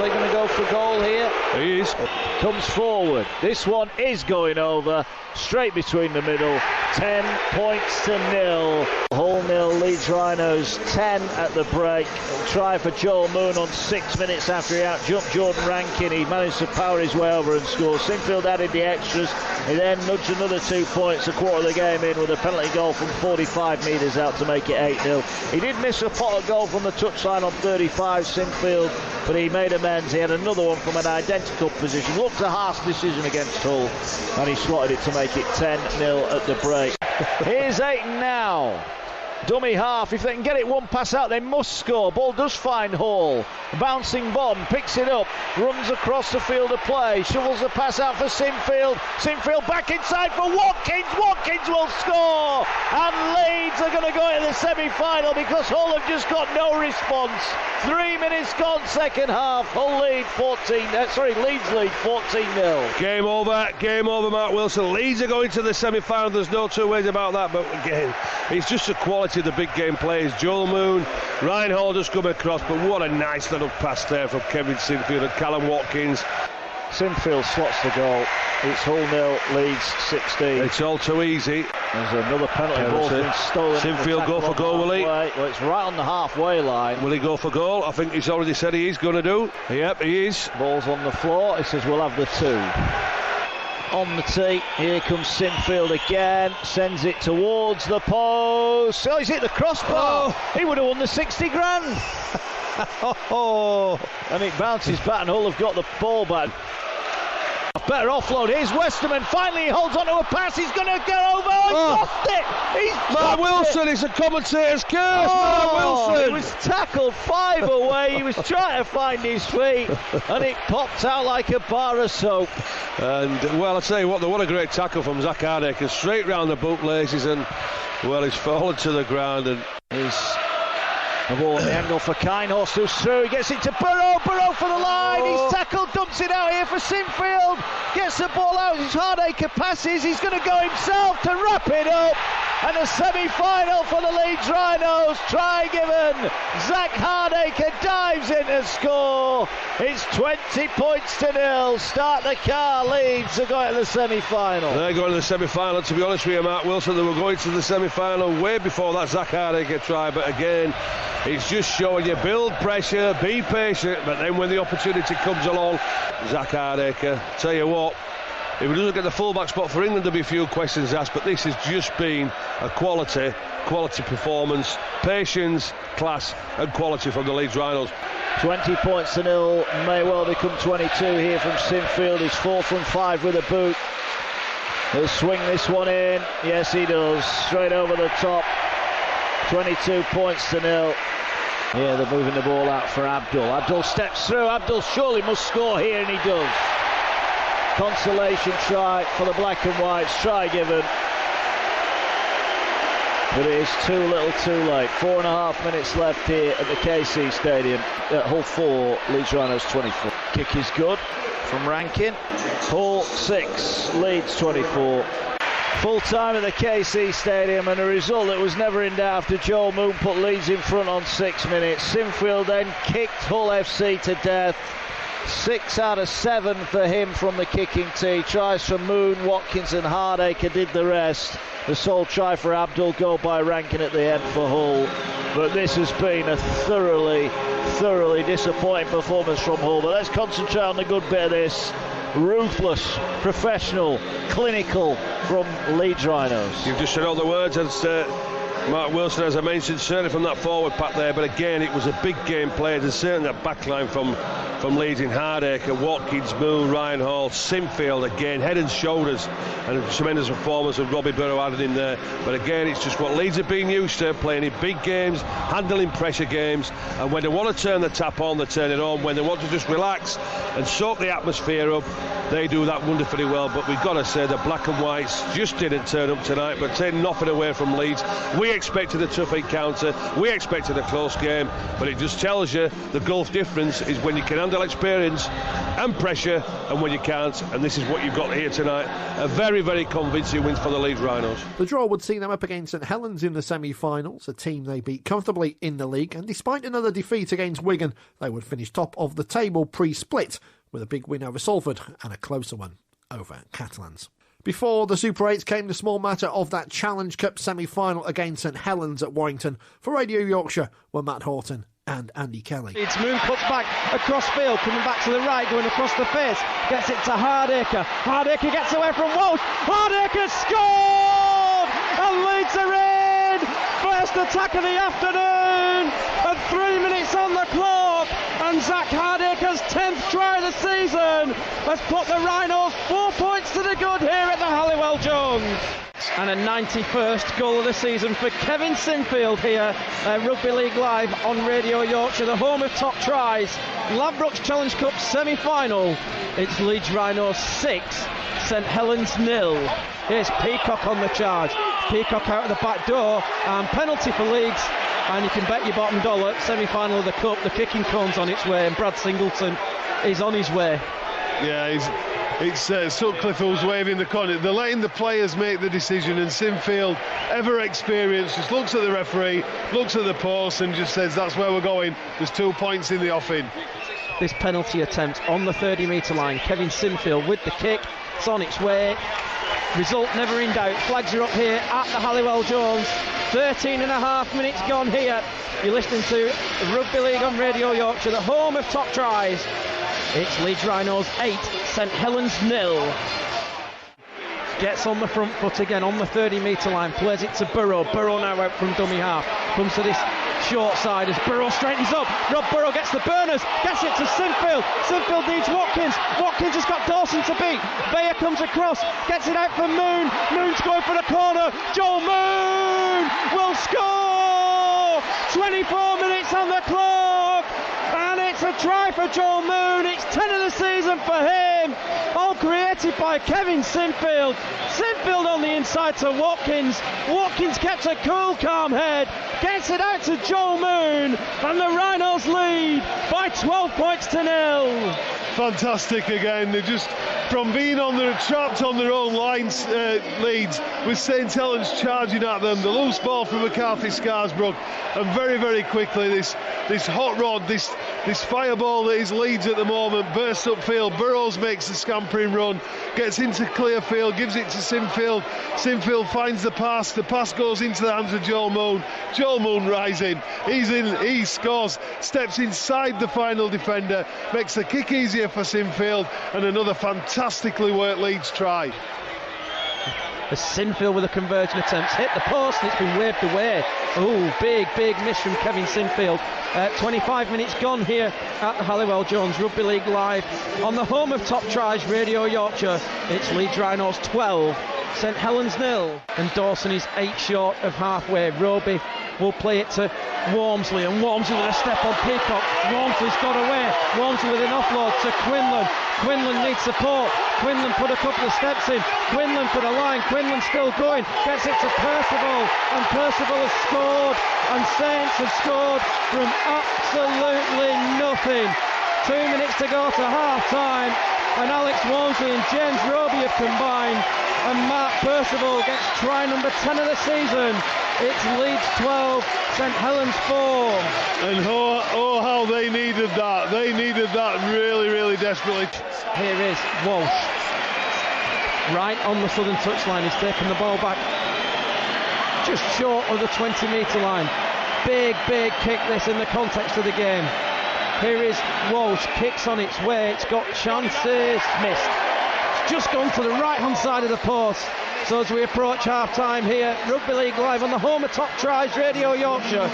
they going to go for goal here? He is. Comes forward. This one is going over. Straight between the middle. 10 points to 0. Hull 0, Leeds Rhinos 10 at the break. Try for Joel Moon on 6 minutes after he out-jumped Jordan Rankin. He managed to power his way over and score. Sinfield added the extras. He then nudged another 2 points a quarter of the game in with a penalty goal from 45 metres out to make it 8-0. He did miss a pot of goal from the touchline on 35, Sinfield, but he made amends. He had another one from an identical position. Looked a harsh decision against Hull, and he slotted it to make it 10-0 at the break. Here's Ayton now. Dummy half. If they can get it one pass out, they must score. Ball does find Hall. Bouncing bomb, picks it up, runs across the field of play, shovels the pass out for Sinfield. Sinfield back inside for Watkins. Watkins will score, and Leeds are going to go into the semi-final because Hull have just got no response. 3 minutes gone, second half. Hull lead Leeds lead 14-0. Game over, Mark Wilson. Leeds are going to the semi-final. There's no two ways about that. But again, it's just the quality of the big game players. Joel Moon, Ryan Hall just coming across, but what a nice little pass there from Kevin Sinfield and Callum Watkins. Sinfield slots the goal. It's Hull 0, Leeds 16. It's all too easy. There's another penalty ball being stolen. Sinfield go for goal, will he? Well, it's right on the halfway line. Will he go for goal? I think he's already said he is going to do. Yep, he is. Ball's on the floor. He says we'll have the 2. On the tee, here comes Sinfield again, sends it towards the post. Oh, he's hit the crossbar. He would have won the 60 grand. And it bounces back, and Hull have got the ball back. Better offload. Here's Westerman. Finally, he holds onto a pass. He's going to get over. He's lost it. Mark Wilson. It's a commentator's curse. Mark Wilson. He was tackled 5 away. He was trying to find his feet, and it popped out like a bar of soap. And well, I tell you what a great tackle from Zach Hardaker, straight round the bootlaces, and well, he's fallen to the ground. And he's the ball in the angle for Kinehorst, who's through. He gets it to Burrow for the line. He's tackled, dumps it out here for Sinfield. Gets the ball out. Hardaker passes. He's going to go himself to wrap it up. And a semi-final for the Leeds Rhinos. Try given. Zach Hardaker dives in to score. It's 20 points to 0. Start the car. Leeds are going to the semi-final. They're going to the semi-final. To be honest with you, Mark Wilson, they were going to the semi-final way before that Zach Hardaker try. But again, it's just showing you build pressure, be patient. But then when the opportunity comes along, Zach Hardaker, tell you what, if he doesn't get the full-back spot for England, there'll be a few questions asked, but this has just been a quality performance, patience, class and quality from the Leeds Rhinos. 20 points to 0, may well become 22 here from Sinfield. He's 4 from 5 with a boot. He'll swing this one in. Yes, he does. Straight over the top. 22 points to 0. Yeah, they're moving the ball out for Abdul. Abdul steps through. Abdul surely must score here, and he does. Consolation try for the black and whites. Try given. But it is too little too late. 4.5 minutes left here at the KC Stadium. At Hull 4, Leeds Rhinos 24. Kick is good from Rankin. Hull 6, Leeds 24. Full time at the KC Stadium, and a result that was never in doubt after Joel Moon put Leeds in front on 6 minutes. Sinfield then kicked Hull FC to death. 6 out of 7 for him from the kicking tee. Tries from Moon, Watkins and Hardaker did the rest. The sole try for Abdul, goal by Rankin at the end for Hull. But this has been a thoroughly disappointing performance from Hull. But let's concentrate on the good bit of this. Ruthless, professional, clinical from Leeds Rhinos. You've just said all the words, and Mark Wilson, as I mentioned, certainly from that forward pack there, but again it was a big game played, and certainly that backline from Leeds in Hardaker, Watkins, Moon, Ryan Hall, Sinfield again, head and shoulders, and a tremendous performance of Robbie Burrow added in there. But again, it's just what Leeds have been used to, playing in big games, handling pressure games, and when they want to turn the tap on, they turn it on. When they want to just relax and soak the atmosphere up, they do that wonderfully well. But we've got to say the black and whites just didn't turn up tonight, but taking nothing away from Leeds. We expected a tough encounter, we expected a close game, but it just tells you the gulf difference is when you can handle experience and pressure and when you can't, and this is what you've got here tonight. A very convincing win for the Leeds Rhinos. The draw would see them up against St Helens in the semi-finals, a team they beat comfortably in the league, and despite another defeat against Wigan, they would finish top of the table pre-split with a big win over Salford and a closer one over Catalans. Before the Super 8s came the small matter of that Challenge Cup semi-final against St Helens at Warrington. For Radio Yorkshire were Matt Horton and Andy Kelly. It's Moon cuts back across field, coming back to the right, going across the face, gets it to Hardaker. Hardaker gets away from Walsh. Hardaker scored! And Leeds are in! First attack of the afternoon, and 3 minutes on the clock, and Zach Hardaker's 10th try of the season has put the Rhinos 4 points to the good here at the Halliwell Jones. And a 91st goal of the season for Kevin Sinfield here at Rugby League Live on Radio Yorkshire, the home of top tries. Ladbrokes Challenge Cup semi-final. It's Leeds Rhinos 6, St Helens 0. Here's Peacock on the charge. Peacock out of the back door, and penalty for Leeds. And you can bet your bottom dollar, semi-final of the Cup, the kicking cone's on its way, and Brad Singleton is on his way. Yeah, it's Sutcliffe who's waving the corner. They're letting the players make the decision, and Sinfield, ever experienced, just looks at the referee, looks at the post and just says that's where we're going. There's 2 points in the offing. This penalty attempt on the 30-metre line. Kevin Sinfield with the kick. It's on its way. Result never in doubt. Flags are up here at the Halliwell Jones. 13 and a half minutes gone here. You're listening to Rugby League on Radio Yorkshire, the home of top tries. It's Leeds Rhinos 8, St Helens 0. Gets on the front foot again on the 30-metre line. Plays it to Burrow. Burrow now out from dummy half. Comes to this short side as Burrow straightens up. Rob Burrow gets the burners, gets it to Sinfield. Sinfield needs Watkins. Watkins has got Dawson to beat. Bayer comes across, gets it out for Moon. Moon's going for the corner. Joel Moon will score! 24 minutes on the clock, and it's a try for Joel Moon. It's 10 of the season for him. All created by Kevin Sinfield. Sinfield on the inside to Watkins. Watkins kept a cool, calm head. Gets it out to Joel Moon, and the Rhinos lead by 12 points to 0. Fantastic again. They're just from being trapped on their own lines, Leeds, with St Helens charging at them. The loose ball from McCarthy Scarsbrook, and very, very quickly this hot rod, this fireball that is Leeds at the moment, bursts upfield. Burrows makes the scampering run, gets into clear field, gives it to Sinfield. Sinfield finds the pass. The pass goes into the hands of Joel Moon. Joel Moon rising. He's in. He scores. Steps inside the final defender. Makes the kick easier for Sinfield, and another fantastically worked Leeds try. As Sinfield with a conversion attempt hit the post, and it's been waved away. Oh, big miss from Kevin Sinfield. 25 minutes gone here at the Halliwell Jones Rugby League Live on the home of top tries, Radio Yorkshire. It's Leeds Rhinos 12, St Helens 0, and Dawson is 8 short of halfway. Roby will play it to Walmsley, and Walmsley with a step on Peacock. Walmsley's got away. Walmsley with an offload to Quinlan. Quinlan needs support. Quinlan put a couple of steps in. Quinlan for the line. Quinlan still going. Gets it to Percival, and Percival has scored, and Saints have scored from absolutely nothing. 2 minutes to go to half time, and Alex Walmsley and James Roby have combined, and Mark Percival gets try number 10 of the season. It's Leeds 12, St Helens 4. And oh how they needed that. They needed that really, really desperately. Here is Walsh. Right on the southern touchline. He's taken the ball back just short of the 20-metre line. Big kick this in the context of the game. Here is Walsh. Kicks on its way. It's got chances. Missed. It's just gone to the right-hand side of the post. So as we approach half-time here, Rugby League Live on the home of top tries, Radio Yorkshire,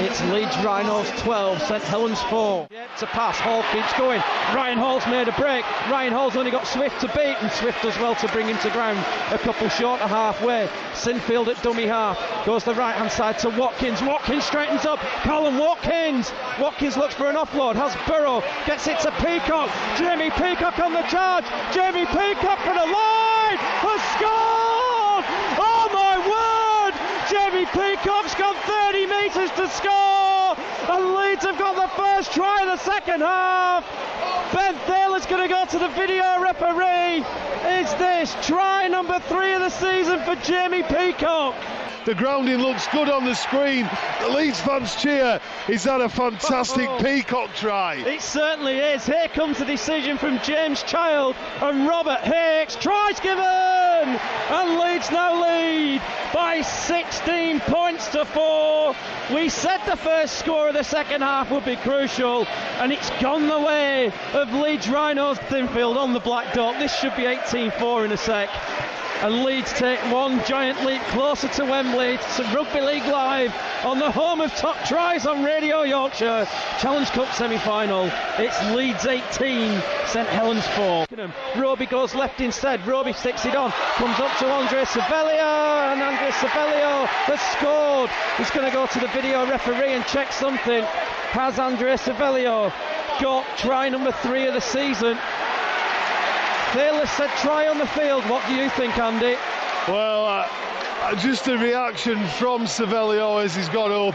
it's Leeds Rhinos 12, St Helens 4. It's a pass, Hall keeps going. Ryan Hall's made a break. Ryan Hall's only got Swift to beat, and Swift does well to bring him to ground a couple short of halfway. Sinfield at dummy half, goes the right-hand side to Watkins. Watkins straightens up, Colin Watkins. Watkins looks for an offload, has Burrow, gets it to Peacock. Jamie Peacock on the charge. Jamie Peacock for the line, has scored! Oh my word! Jamie Peacock's got 30 metres to score, and Leeds have got the first try of the second half. Ben Thaler's going to go to the video referee. Is this try number 3 of the season for Jamie Peacock? The grounding looks good on the screen. The Leeds fans cheer. Is that a fantastic Peacock try? It certainly is. Here comes the decision from James Child and Robert Hicks. Tries given! And Leeds now lead by 16 points to 4. We said the first score of the second half would be crucial, and it's gone the way of Leeds Rhinos. Sinfield on the black dot. This should be 18-4 in a sec. And Leeds take one giant leap closer to Wembley. To Rugby League Live on the home of top tries on Radio Yorkshire. Challenge Cup semi-final. It's Leeds 18, St Helens 4. Roby goes left instead. Roby sticks it on. Comes up to Andre Savelio, and Andre Savelio has scored. He's going to go to the video referee and check something. Has Andre Savelio got try number 3 of the season? Taylor said try on the field. What do you think, Andy? Well, just a reaction from Savelio as he's got up.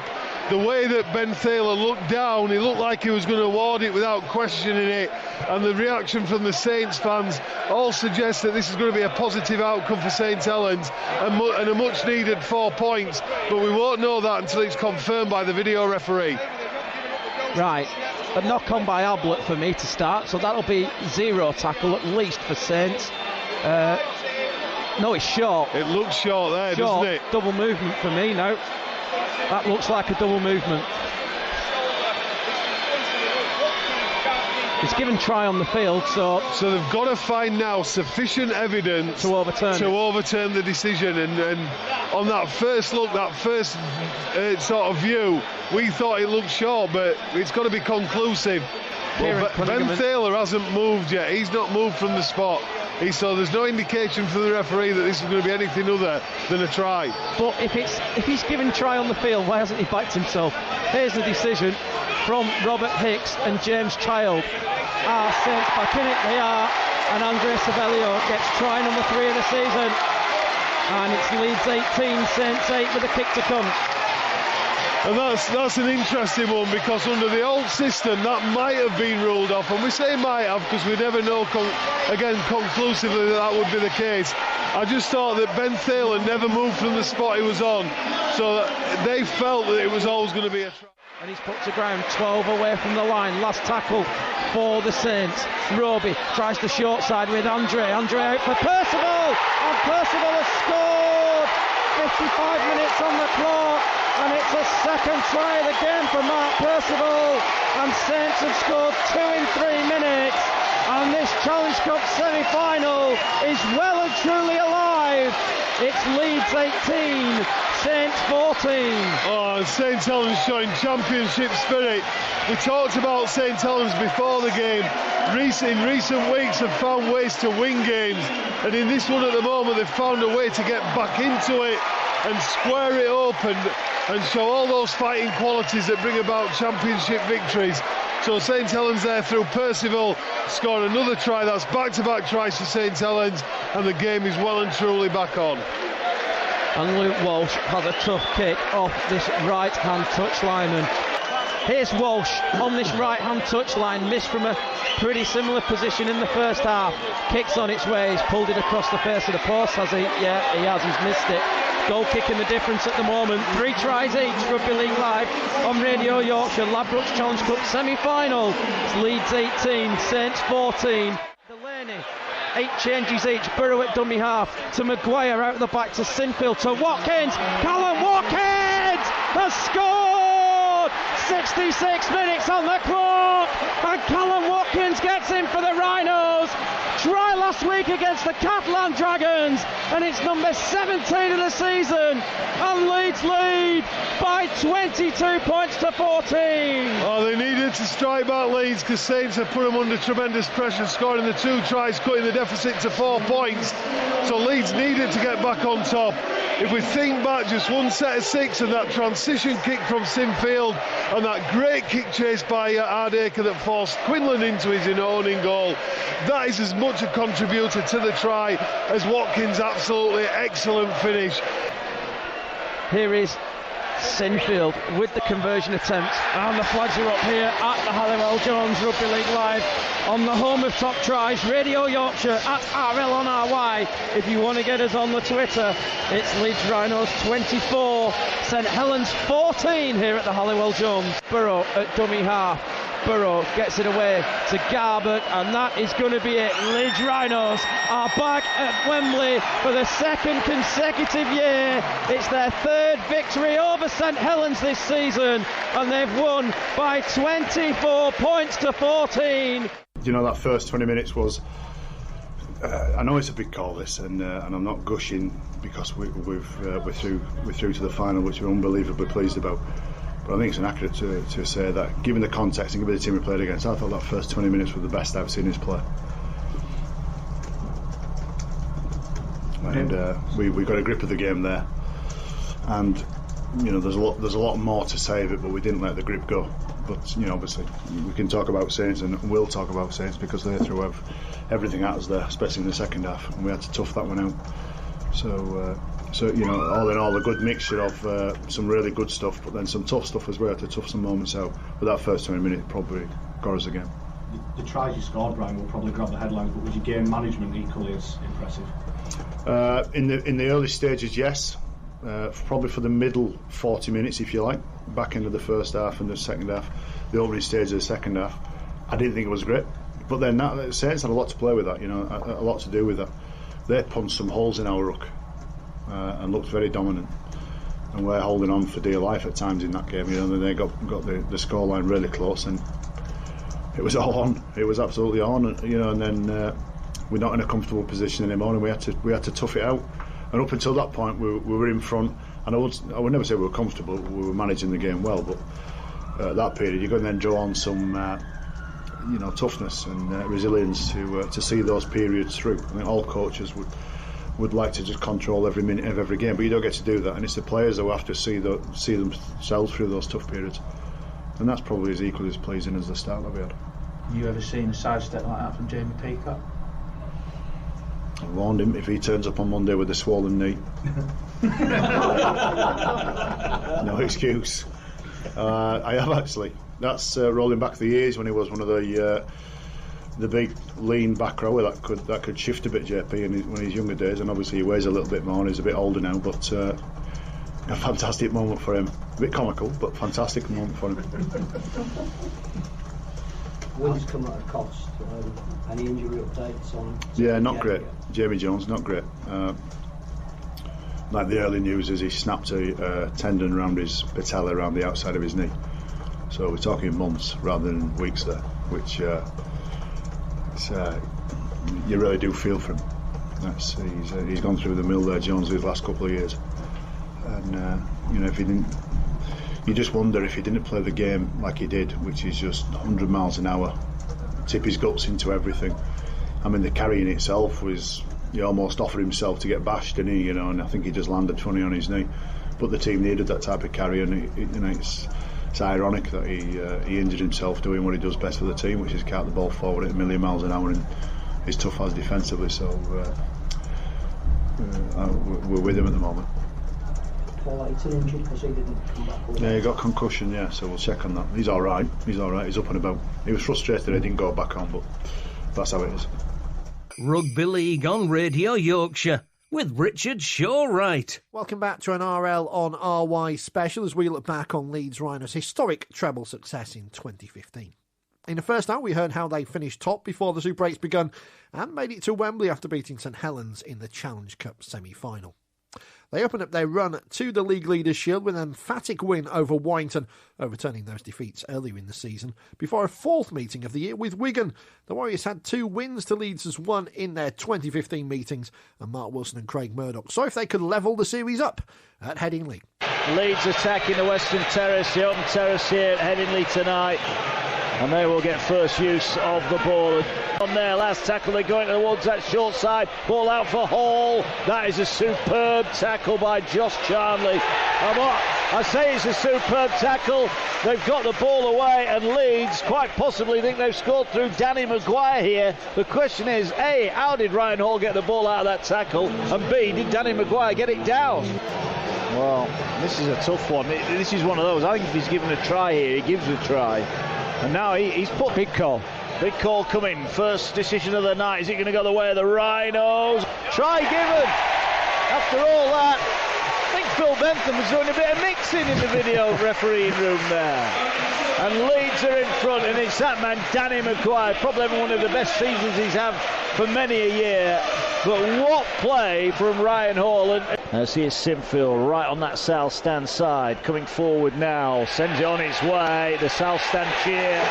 the way that Ben Thaler looked down, he looked like he was going to award it without questioning it, and the reaction from the Saints fans all suggests that this is going to be a positive outcome for St Helens and a much needed 4 points, but we won't know that until it's confirmed by the video referee. Right, a knock on by Ablett for me to start, so that'll be 0 tackle at least for Saints. No, it's short. It looks short there, doesn't it? Double movement for me now. That looks like a double movement. It's given try on the field, so they've got to find now sufficient evidence to overturn the decision. And on that first look, that first sort of view, we thought it looked short, but it's got to be conclusive. Well, Ben Thaler hasn't moved yet. He's not moved from the spot. So there's no indication from the referee that this is going to be anything other than a try. But if he's given try on the field, why hasn't he backed himself? Here's the decision from Robert Hicks and James Child. Are Saints back in it? They are. And Andre Savelio gets try number 3 of the season. And it's Leeds 18, Saints 8 with a kick to come. And that's an interesting one, because under the old system that might have been ruled off, and we say might have because we never know conclusively that would be the case. I just thought that Ben Thaler never moved from the spot he was on, so they felt that it was always going to be a try. And he's put to ground, 12 away from the line. Last tackle for the Saints. Roby tries the short side with Andre out for Percival, and Percival has scored. 55 minutes on the clock, and it's a second try of the game for Mark Percival, and Saints have scored 2 in 3 minutes, and this Challenge Cup semi-final is well and truly alive. It's Leeds 18, Saints 14. Oh, St Helens showing championship spirit. We talked about St Helens before the game. In recent weeks have found ways to win games, and in this one at the moment they've found a way to get back into it and square it open and show all those fighting qualities that bring about championship victories. So St Helens there through Percival scored another try. That's back-to-back tries for St Helens, and the game is well and truly back on. And Luke Walsh has a tough kick off this right-hand touchline, and here's Walsh on this right-hand touchline, missed from a pretty similar position in the first half. Kicks on its way, he's pulled it across the face of the post, has he? Yeah, he has, he's missed it. Goal kicking the difference at the moment. 3 tries each. Rugby League Live on Radio Yorkshire. Ladbrokes Challenge Cup semi-final. It's Leeds 18, Saints 14. Delaney, 8 changes each. Burrow at dummy half to Maguire, out the back to Sinfield to Watkins. Callum Watkins has scored! 66 minutes on the clock, and Callum Watkins gets in for the Rhinos. Try last week against the Catalan Dragons, and it's number 17 of the season, and Leeds lead by 22 points to 14. Oh, they needed to strike back Leeds, because Saints have put them under tremendous pressure, scoring the 2 tries, cutting the deficit to 4 points. So Leeds needed to get back on top. If we think back, just one set of 6 and that transition kick from Sinfield and that great kick chase by Hardacre that forced Quinlan into his own goal, that is as much a contributor to the try as Watkins' absolutely excellent finish. Here is Sinfield with the conversion attempt, and the flags are up here at the Halliwell Jones Rugby League Live on the home of top tries, Radio Yorkshire at RL on RY. If you want to get us on the Twitter, it's Leeds Rhinos 24, St Helens 14 here at the Halliwell Jones. Burrow at dummy half. Burrow gets it away to Garbett, and that is going to be it. Leeds Rhinos are back at Wembley for the 2nd consecutive year. It's their 3rd victory over St Helens this season, and they've won by 24 points to 14. You know, that first 20 minutes was, I know it's a big call this, and I'm not gushing because we're through to the final, which we're unbelievably pleased about. But I think it's inaccurate to say that, given the context and given the team we played against, I thought that first 20 minutes were the best I've seen us play. And we got a grip of the game there. And you know, there's a lot more to say of it, but we didn't let the grip go. But you know, obviously, we can talk about Saints, and we'll talk about Saints because they threw everything at us there, especially in the second half, and we had to tough that one out. So So, you know, all in all, a good mixture of some really good stuff, but then some tough stuff as well, to tough some moments out. But that first 20 minutes probably got us again. The tries you scored, Brian, will probably grab the headlines, but was your game management equally as impressive? In the early stages, yes. Probably for the middle 40 minutes, if you like, back into the first half and the second half, the opening stage of the second half, I didn't think it was great. But then Saints had a lot to play with that, you know, a lot to do with that. They punched some holes in our ruck and looked very dominant. And we're holding on for dear life at times in that game, you know. And they got the scoreline really close, and it was all on. It was absolutely on, you know. And then we're not in a comfortable position anymore, and we had to tough it out. And up until that point, we were in front. And I would never say we were comfortable. We were managing the game well, but at that period, you're going to then draw on some, you know, toughness and resilience to see those periods through. I think all coaches would like to just control every minute of every game, but you don't get to do that. And it's the players that will have to see themselves through those tough periods. And that's probably as equally as pleasing as the start that we had. You ever seen a sidestep like that from Jamie Peacock? I warned him, if he turns up on Monday with a swollen knee, no excuse. I have actually. That's rolling back the years when he was one of the big lean back rower that could shift a bit, JP, in his younger days, and obviously he weighs a little bit more and he's a bit older now, but a fantastic moment for him. A bit comical, but fantastic moment for him. Wins come at a cost. Any injury updates on? Yeah, not great. Jamie Jones, not great. Like the early news is he snapped a tendon around his patella, around the outside of his knee. So we're talking months rather than weeks there, which you really do feel for him. He's gone through the mill there, Jones, these last couple of years, and you know, if he didn't, you just wonder if he didn't play the game like he did, which is just 100 miles an hour, tip his guts into everything. I mean, the carry in itself was, he almost offered himself to get bashed, didn't he? You know, and I think he just landed 20 on his knee. But the team needed that type of carry, and you know, it's ironic that he injured himself doing what he does best for the team, which is cart the ball forward at 1,000,000 miles an hour, and he's tough as defensively. So we're with him at the moment. Injured because he didn't come back. Yeah, he got concussion. Yeah, so we'll check on that. He's all right. He's up and about. He was frustrated he didn't go back on, but that's how it is. Rugby League on Radio Yorkshire with Richard Shaw-Wright. Welcome back to an RL on RY special as we look back on Leeds Rhinos' historic treble success in 2015. In the first hour, we heard how they finished top before the Super 8's begun and made it to Wembley after beating St Helens in the Challenge Cup semi-final. They opened up their run to the League Leaders' Shield with an emphatic win over Warrington, overturning those defeats earlier in the season, before a fourth meeting of the year with Wigan. The Warriors had 2 wins to Leeds' 1 in their 2015 meetings, and Mark Wilson and Craig Murdoch saw if they could level the series up at Headingley. Leeds attacking the Western Terrace, the open terrace here at Headingley tonight, and they will get first use of the ball. On their last tackle, they're going towards that short side, ball out for Hall. That is a superb tackle by Josh Charnley. And what I say is a superb tackle. They've got the ball away, and Leeds quite possibly think they've scored through Danny Maguire here. The question is, A, how did Ryan Hall get the ball out of that tackle, and B, did Danny Maguire get it down? Well, this is a tough one. This is one of those. I think if he's given a try here, he gives a try. And now he's put big call. Big call coming. First decision of the night. Is it going to go the way of the Rhinos? Try given. After all that, I think Phil Bentham was doing a bit of mixing in the video refereeing room there. And Leeds are in front, and it's that man, Danny Maguire, probably having one of the best seasons he's had for many a year. But what play from Ryan Hall. As here's Sinfield right on that south stand side, coming forward now, sends it on its way, the south stand cheer.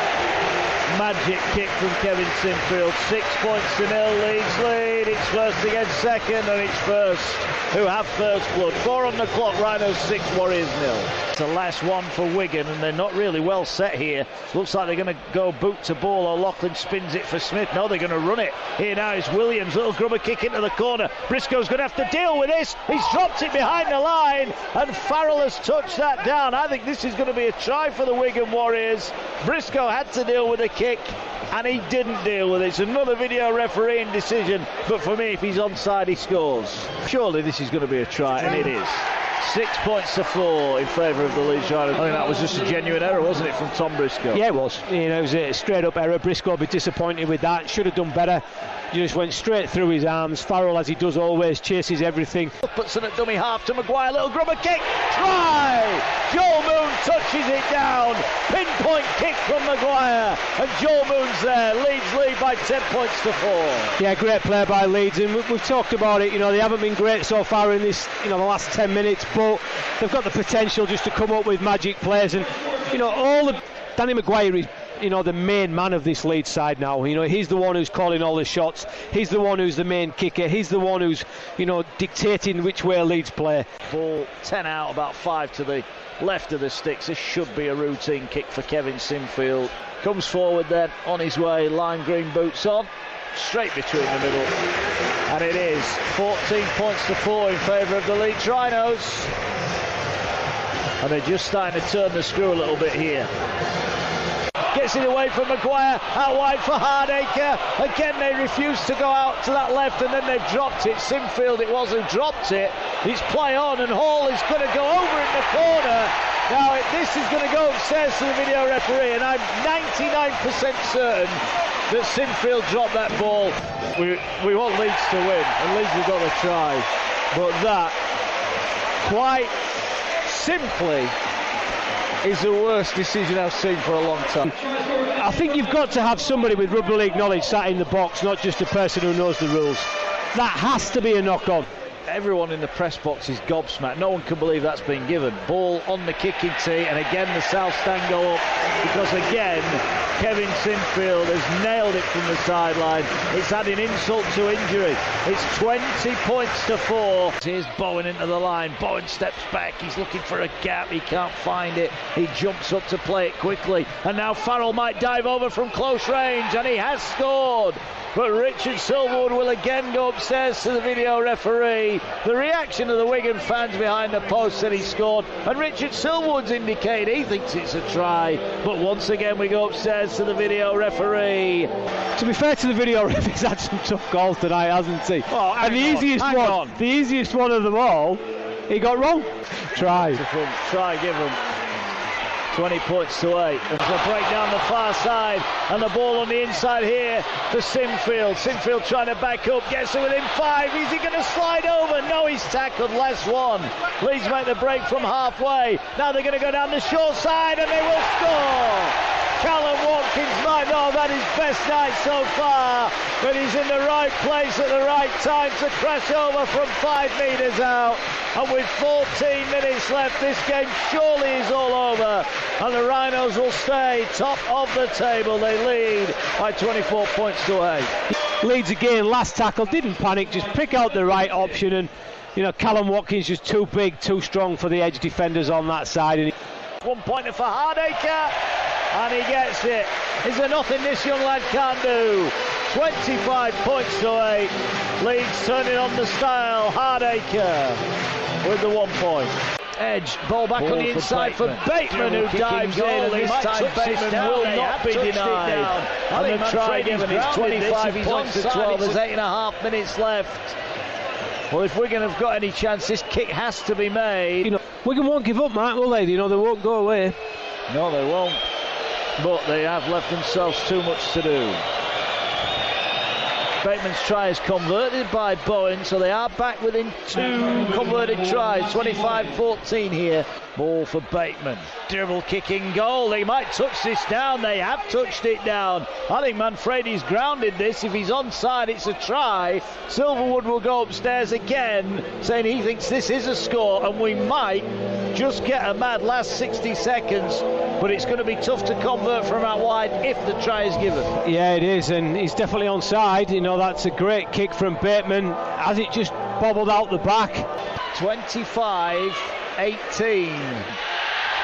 Magic kick from Kevin Sinfield. 6 points to 0, Leeds lead. It's first against second, and it's first who have first blood. 4 on the clock, Rhinos 6, Warriors 0. It's the last one for Wigan, and they're not really well set here. Looks like they're going to go boot to ball. O'Loughlin spins it for Smith. No, they're going to run it. Here now is Williams. Little grubber kick into the corner. Briscoe's going to have to deal with this. He's dropped it behind the line, and Farrell has touched that down. I think this is going to be a try for the Wigan Warriors. Briscoe had to deal with the kick. and he didn't deal with it. It's another video refereeing decision, but for me, if he's onside, he scores. Surely this is going to be a try, and it is. 6 points to 4 in favour of the Leeds Rhinos. I think that was just a genuine error, wasn't it, from Tom Briscoe? Yeah, it was. It was a straight up error. Briscoe will be disappointed with that. Should have done better. He just went straight through his arms. Farrell, as he does always, chases everything. Puts in at dummy half to Maguire. Little grubber kick. Try! Joel Moon touches it down. Pinpoint kick from Maguire. And Joel Moon's there. Leeds lead by 10 points to 4. Yeah, great play by Leeds. And we've talked about it. They haven't been great so far in this, the last 10 minutes. But they've got the potential just to come up with magic plays. And, Danny Maguire is, the main man of this Leeds side now. He's the one who's calling all the shots. He's the one who's the main kicker. He's the one who's, dictating which way Leeds play. Ball 10 out, about 5 to the left of the sticks. This should be a routine kick for Kevin Sinfield. Comes forward then, on his way, lime green boots on. Straight between the middle. And it is 14 points to 4 in favour of the Leeds Rhinos. And they're just starting to turn the screw a little bit here. Gets it away from Maguire, out wide for Hardacre. Again, they refuse to go out to that left, and then they've dropped it. Sinfield it was who dropped it. It's play on, and Hall is going to go over in the corner. Now, this is going to go upstairs to the video referee, and I'm 99% certain that Sinfield dropped that ball. We want Leeds to win, and Leeds have got to try. But that, quite simply, is the worst decision I've seen for a long time. I think you've got to have somebody with Rugby League knowledge sat in the box, not just a person who knows the rules. That has to be a knock-on. Everyone in the press box is gobsmacked. No one can believe that's been given. Ball on the kicking tee, and again the South Stand go up, because again Kevin Sinfield has nailed it from the sideline. It's adding insult to injury. It's 20 points to 4. Here's Bowen into the line. Bowen steps back. He's looking for a gap. He can't find it. He jumps up to play it quickly, and now Farrell might dive over from close range, and he has scored. But Richard Silverwood will again go upstairs to the video referee. The reaction of the Wigan fans behind the post said he scored, and Richard Silverwood's indicated he thinks it's a try. But once again we go upstairs to the video referee. To be fair to the video ref, he's had some tough calls tonight, hasn't he? Oh, and the easiest one of them all, he got wrong. Try. Give him. 20 points to 8. There's a break down the far side, and the ball on the inside here to Sinfield. Sinfield trying to back up, gets it within 5. Is he going to slide over? No, he's tackled. Less one. Leeds make the break from halfway. Now they're going to go down the short side, and they will score. Callum Watkins might not have had his best night so far, but he's in the right place at the right time to crash over from 5 metres out. And with 14 minutes left, this game surely is all over, and the Rhinos will stay top of the table. They lead by 24 points to 8. Leeds again, last tackle, didn't panic, just pick out the right option, and Callum Watkins just too big, too strong for the edge defenders on that side. And 1 pointer for Hardacre, and he gets it. Is there nothing this young lad can't do? 25 points to 8. Leeds turning on the style. Hardacre with the 1 point. Edge, ball back on the inside for Bateman, who dives in, and this time Bateman will not be denied. And the try given is 25 points to 12. There's 8.5 minutes left. Well, if Wigan have got any chance, this kick has to be made. Wigan won't give up, Mark, will they? They won't go away. No, they won't. But they have left themselves too much to do. Bateman's try is converted by Bowen, so they are back within 2 converted tries. 25-14 here. Ball for Bateman. Dribble kicking goal. They might touch this down. They have touched it down. I think Manfredi's grounded this. If he's onside, it's a try. Silverwood will go upstairs again, saying he thinks this is a score, and we might just get a mad last 60 seconds. But it's going to be tough to convert from out wide if the try is given. Yeah, it is, and he's definitely onside. That's a great kick from Bateman. Has it just bobbled out the back? 25-18,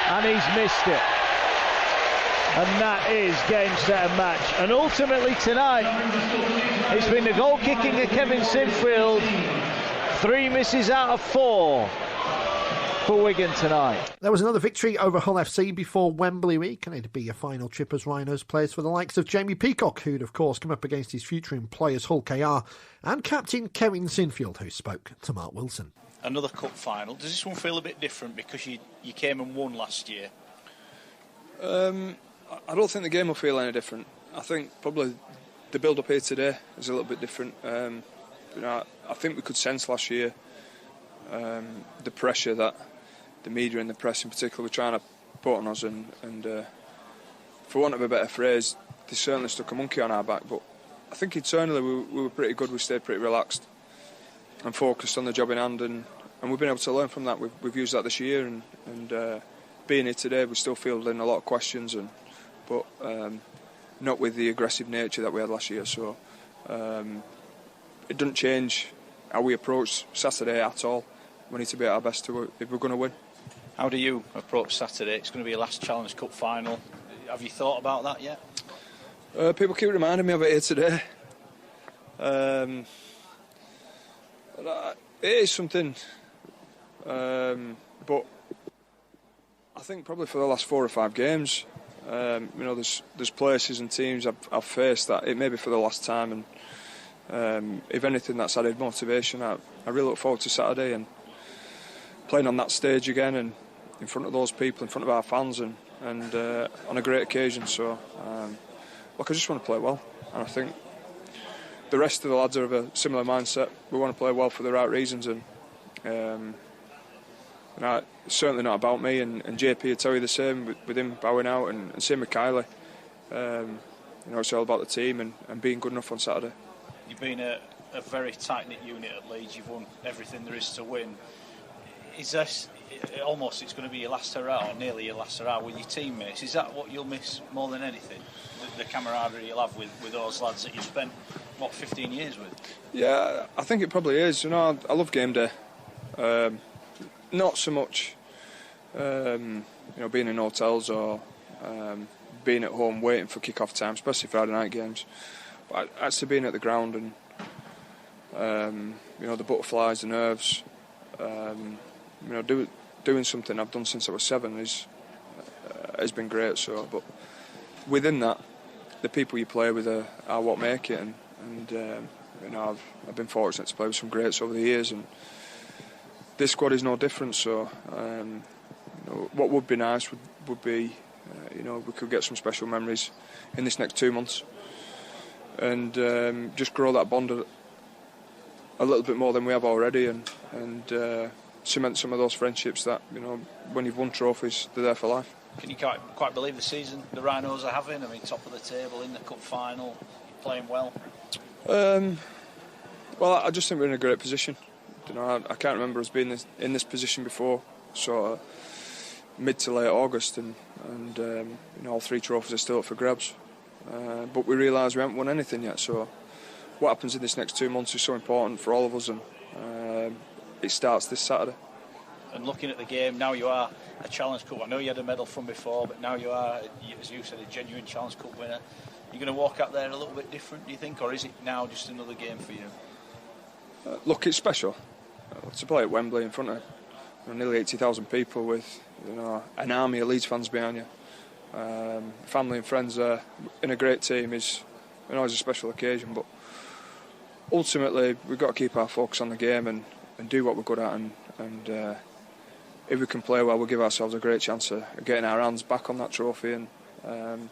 and he's missed it. And that is game, set and match. And ultimately tonight, it's been the goal kicking of Kevin Sinfield. 3 misses out of 4. for Wigan tonight. There was another victory over Hull FC before Wembley week, and it'd be a final trip as Rhinos players for the likes of Jamie Peacock, who'd of course come up against his future employers Hull KR, and captain Kevin Sinfield, who spoke to Mark Wilson. Another cup final. Does this one feel a bit different because you came and won last year? I don't think the game will feel any different. I think probably the build-up here today is a little bit different. I think we could sense last year the pressure that the media and the press in particular were trying to put on us, and for want of a better phrase, they certainly stuck a monkey on our back. But I think internally we were pretty good. We stayed pretty relaxed and focused on the job in hand, and we've been able to learn from that. We've used that this year, and being here today, we're still fielding a lot of questions, but not with the aggressive nature that we had last year. So it doesn't change how we approach Saturday at all. We need to be at our best if we're going to win. How do you approach Saturday? It's going to be your last Challenge Cup final. Have you thought about that yet? People keep reminding me of it here today. It is something, but I think probably for the last 4 or 5 games, there's places and teams I've faced that it may be for the last time, and if anything, that's added motivation. I really look forward to Saturday and playing on that stage again, and in front of those people, in front of our fans, and on a great occasion. So, I just want to play well, and I think the rest of the lads are of a similar mindset. We want to play well for the right reasons, and it's certainly not about me, and JP will tell you the same with him bowing out, and same with Kylie. It's all about the team and being good enough on Saturday. You've been a very tight-knit unit at Leeds. You've won everything there is to win. Is this almost, it's going to be your last hurrah, or nearly your last hurrah with your teammates? Is that what you'll miss more than anything? The camaraderie you'll have with those lads that you've spent, 15 years with? Yeah, I think it probably is. I love game day. Not so much, being in hotels or being at home waiting for kick-off time, especially Friday night games. But actually being at the ground and, the butterflies, the nerves, doing something I've done since I was 7 has been great. So, but within that, the people you play with are what make it, and I've been fortunate to play with some greats over the years, and this squad is no different. So, what would be nice would be, we could get some special memories in this next 2 months, and just grow that bond a little bit more than we have already, and cement some of those friendships that, when you've won trophies, they're there for life. Can you quite believe the season the Rhinos are having? I mean, top of the table in the cup final, playing well. Well, I just think we're in a great position. I can't remember us being in this position before, sort of mid to late August, and all 3 trophies are still up for grabs. But we realise we haven't won anything yet. So what happens in this next 2 months is so important for all of us, and it starts this Saturday. And looking at the game, now you are a Challenge Cup. I know you had a medal from before, but now you are, as you said, a genuine Challenge Cup winner. You're going to walk out there a little bit different, do you think, or is it now just another game for you? Look, it's special to play at Wembley in front of nearly 80,000 people with an army of Leeds fans behind you, family and friends there, in a great team is always a special occasion. But ultimately, we've got to keep our focus on the game and do what we're good at, and if we can play well, we'll give ourselves a great chance of getting our hands back on that trophy. And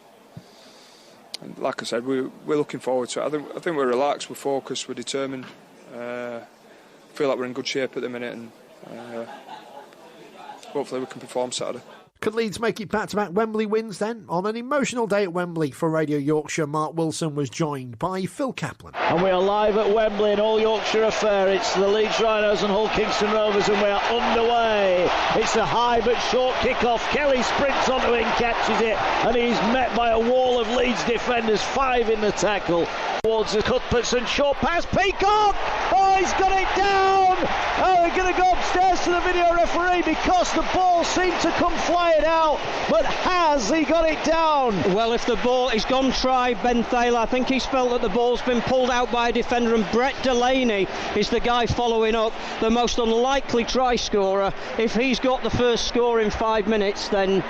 like I said, we're looking forward to it. I think we're relaxed, we're focused, we're determined. Feel like we're in good shape at the minute, and hopefully we can perform Saturday. Could Leeds make it back-to-back Wembley wins then? On an emotional day at Wembley for Radio Yorkshire, Mark Wilson was joined by Phil Kaplan. And we are live at Wembley, an all-Yorkshire affair. It's the Leeds Rhinos and Hull Kingston Rovers, and we are underway. It's a high but short kick-off. Kelly sprints onto it and catches it, and he's met by a wall of Leeds defenders, 5 in the tackle. Towards the Cuthbertson, short pass, Peacock! Oh, he's got it down! Oh, we're going to go upstairs to the video referee because the ball seemed to come flying out, but has he got it down? Well, if the ball, he's gone try Ben Thaler. I think he's felt that the ball's been pulled out by a defender, and Brett Delaney is the guy following up, the most unlikely try scorer. If he's got the first score in 5 minutes, then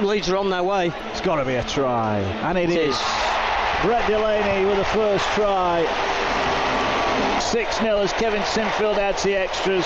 Leeds are on their way. It's got to be a try, and it is. Brett Delaney with the first try. 6-0 as Kevin Sinfield adds the extras.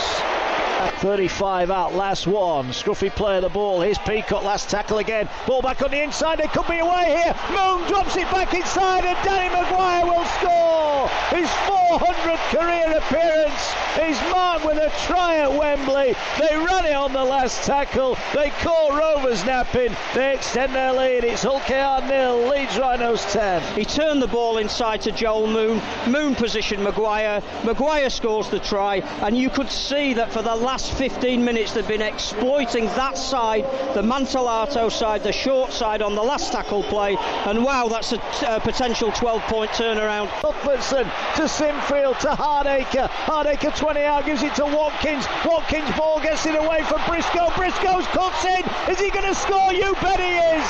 35 out, last one. Scruffy play of the ball. Here's Peacock, last tackle again. Ball back on the inside, it could be away here. Moon drops it back inside, and Danny Maguire will score. His 400th career appearance is marked with a try at Wembley. They ran it on the last tackle. They caught Rovers napping. They extend their lead. It's Hull KR 0, Leeds Rhinos 10. He turned the ball inside to Joel Moon. Moon positioned Maguire. Maguire scores the try, and you could see that for the last 15 minutes they've been exploiting that side, the Mantellato side, the short side on the last tackle play, and wow, that's a potential 12-point turnaround. Cuthbertson to Sinfield to Hardacre. Hardacre 20 out, gives it to Watkins. Watkins ball gets it away from Briscoe. Briscoe's cuts in. Is he going to score? You bet he is.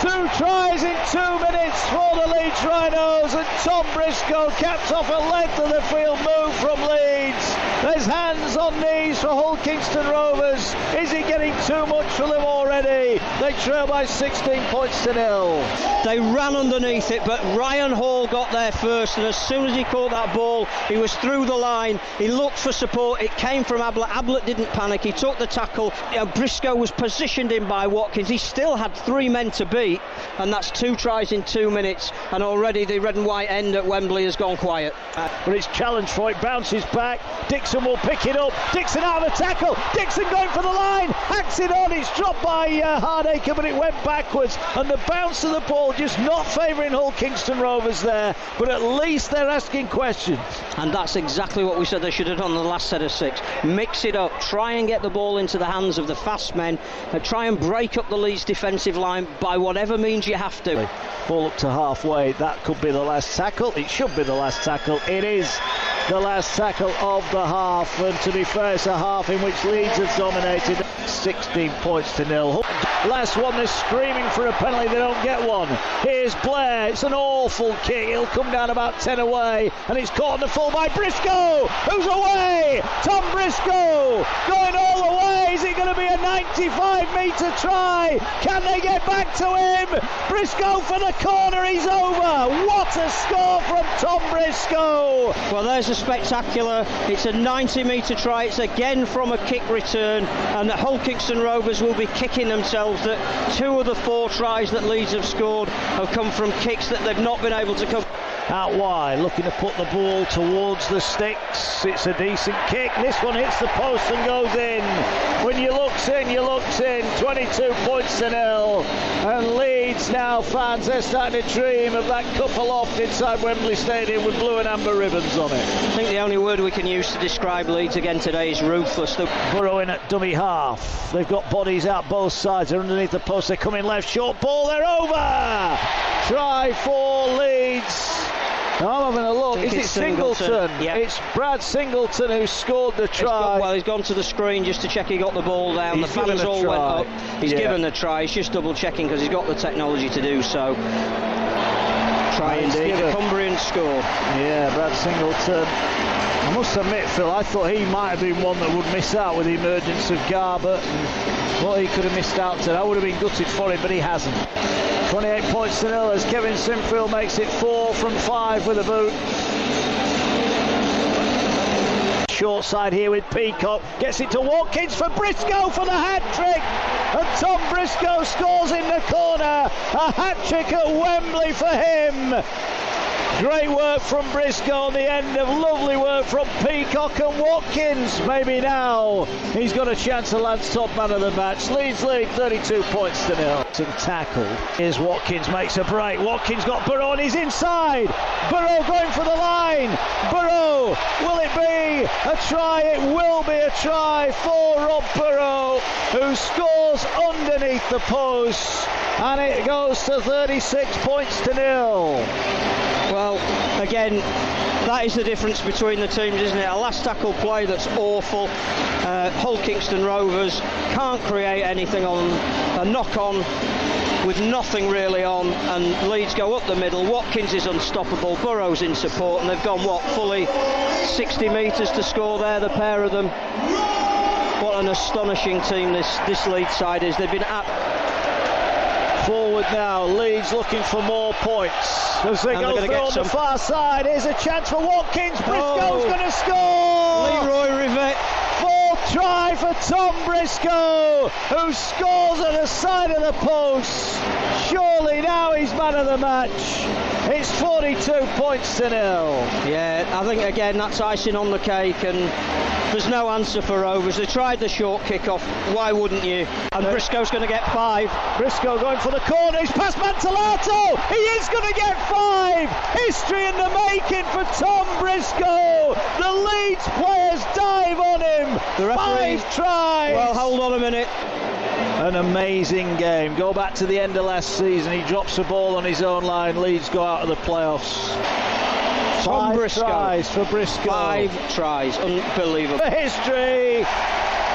2 tries in 2 minutes for the Leeds Rhinos, and Tom Briscoe caps off a length of the field move from Leeds. There's hands on knees for Hull Kingston Rovers. Is he getting too much for them already? They trail by 16 points to 0. They ran underneath it, but Ryan Hall got there first, and as soon as he caught that ball, he was through the line. He looked for support. It came from Ablett. Ablett didn't panic. He took the tackle. Briscoe was positioned in by Watkins. He still had 3 men to beat, and that's 2 tries in 2 minutes, and already the red and white end at Wembley has gone quiet. But it's challenged for it, bounces back. Dixon will pick it up. Dixon out of the tackle. Dixon going for the line. Hacks it on. It's dropped by Hardacre, but it went backwards, and the bounce of the ball just not favouring Hull Kingston Rovers there, but at least they're asking questions. And that's exactly what we said they should have done on the last set of 6. Mix it up, try and get the ball into the hands of the fast men, try and break up the Leeds defensive line by whatever means you have to. Ball up to halfway, that could be the last tackle. It should be the last tackle. It is the last tackle of the half, and to be fair, it's a half in which Leeds has dominated. 16 points to 0. Last one, they're screaming for a penalty, they don't get one. Here's Blair, it's an awful kick, it'll come down about 10 away, and it's caught on the full by Briscoe, who's away? Tom Briscoe going all the way. Is it going to be a 95-metre try? Can they get back to him? Briscoe for the corner, he's over. What a score from Tom Briscoe. Well, there's a spectacular, it's a 90-metre try, it's again from a kick return, and the Hull Kingston Rovers will be kicking themselves that 2 of the 4 tries that Leeds have scored have come from kicks that they've not been able to cover. Out wide, looking to put the ball towards the sticks. It's a decent kick. This one hits the post and goes in. When you looks in, 22 points to 0. And Leeds now, fans, they're starting to dream of that cup aloft inside Wembley Stadium with blue and amber ribbons on it. I think the only word we can use to describe Leeds again today is ruthless. Burrow in at dummy half. They've got bodies out both sides. They're underneath the post. They come in left, short ball. They're over. Try for Leeds. Now I'm having a look. Is it Singleton? Yeah. It's Brad Singleton who scored the try. He's gone to the screen just to check he got the ball down. He's the fans all went up. He's given the try. He's just double checking because he's got the technology to do so. Try indeed. The Cumbrian score. Yeah, Brad Singleton. I must admit, Phil, I thought he might have been one that would miss out with the emergence of Garbutt. What he could have missed out to. I would have been gutted for him, but he hasn't. 28 points to 0 as Kevin Sinfield makes it 4 from 5 with a boot. Short side here with Peacock. Gets it to Watkins for Briscoe for the hat-trick. And Tom Briscoe scores in the corner. A hat-trick at Wembley for him. Great work from Briscoe on the end of lovely work from Peacock, and Watkins maybe now he's got a chance to land top man of the match. Leeds lead 32 points to 0. And tackled. Here's Watkins, makes a break. Watkins got Burrow on his inside. Burrow going for the line. Burrow, will it be a try? It will be a try for Rob Burrow, who scores underneath the post, and it goes to 36 points to 0. Well, again, that is the difference between the teams, isn't it? A last tackle play that's awful. Hull Kingston Rovers can't create anything on a knock-on with nothing really on, and Leeds go up the middle. Watkins is unstoppable, Burrows in support, and they've gone, fully 60 metres to score there, the pair of them. What an astonishing team this Leeds side is. They've been forward now. Leeds looking for more points as they go through on the far side. Here's a chance for Watkins. Briscoe's going to score. Leroy Rivet. Fourth try for Tom Briscoe, who scores at the side of the post. Surely now he's man of the match. It's 42 points to 0. Yeah, I think again that's icing on the cake, and there's no answer for Rovers. They tried the short kick-off, why wouldn't you? And Briscoe's going to get 5. Briscoe going for the corner, he's past Mantellato, he is going to get 5! History in the making for Tom Briscoe! The Leeds players dive on him! The referee, 5 tries! Well, hold on a minute. An amazing game. Go back to the end of last season, he drops the ball on his own line, Leeds go out of the playoffs. Tom Briscoe. 5 tries for Briscoe. 5 tries, unbelievable. History!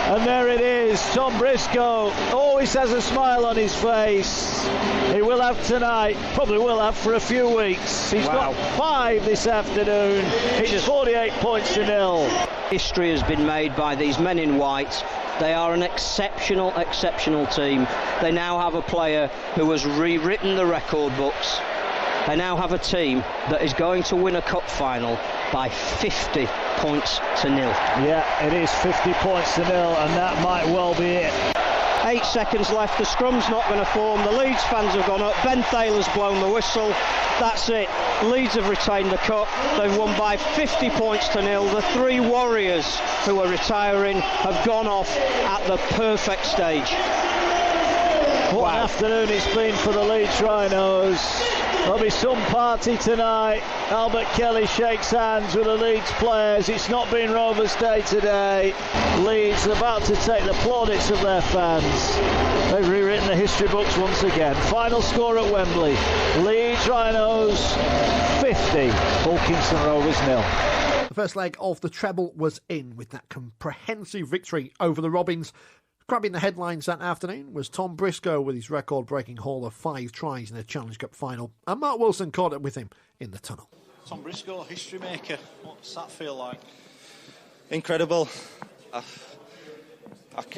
And there it is, Tom Briscoe always has a smile on his face. He will have tonight, probably will have for a few weeks. He's got 5 this afternoon. It's 48 points to 0. History has been made by these men in white. They are an exceptional team. They now have a player who has rewritten the record books. They now have a team that is going to win a cup final by 50 points to 0. Yeah, it is 50 points to 0, and that might well be it. 8 seconds left, the scrum's not going to form, the Leeds fans have gone up, Ben Thaler's blown the whistle, that's it. Leeds have retained the cup, they've won by 50 points to 0. The 3 Warriors who are retiring have gone off at the perfect stage. What an afternoon it's been for the Leeds Rhinos. There'll be some party tonight. Albert Kelly shakes hands with the Leeds players. It's not been Rovers Day today. Leeds about to take the plaudits of their fans. They've rewritten the history books once again. Final score at Wembley. Leeds Rhinos 50. Hull Kingston Rovers 0. The first leg of the treble was in with that comprehensive victory over the Robins. Grabbing the headlines that afternoon was Tom Briscoe with his record-breaking haul of 5 tries in the Challenge Cup final, and Mark Wilson caught up with him in the tunnel. Tom Briscoe, history maker, what's that feel like? Incredible. I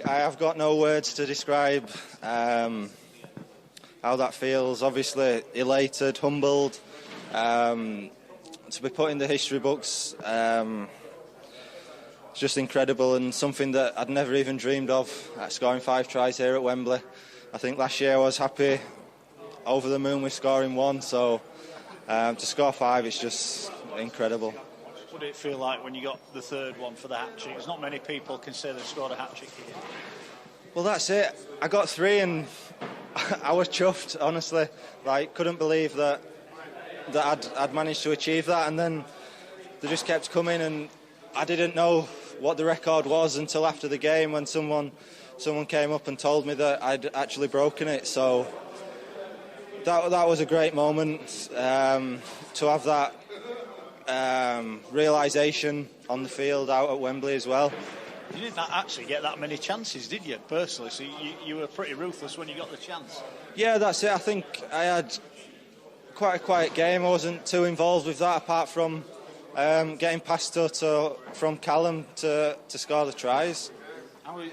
have got no words to describe how that feels. Obviously elated, humbled, to be put in the history books. It's just incredible, and something that I'd never even dreamed of, scoring 5 tries here at Wembley. I think last year I was happy, over the moon with scoring 1, so to score 5 is just incredible. What did it feel like when you got the 3rd one for the hat-trick? There's not many people can say they've scored a hat-trick here. Well, that's it. I got 3 and I was chuffed, honestly. Couldn't believe that I'd managed to achieve that, and then they just kept coming, and I didn't know what the record was until after the game when someone came up and told me that I'd actually broken it. So that was a great moment to have that realisation on the field out at Wembley as well. You didn't actually get that many chances, did you, personally? So you were pretty ruthless when you got the chance. Yeah, that's it. I think I had quite a quiet game. I wasn't too involved with that, apart from getting past from Callum to score the tries.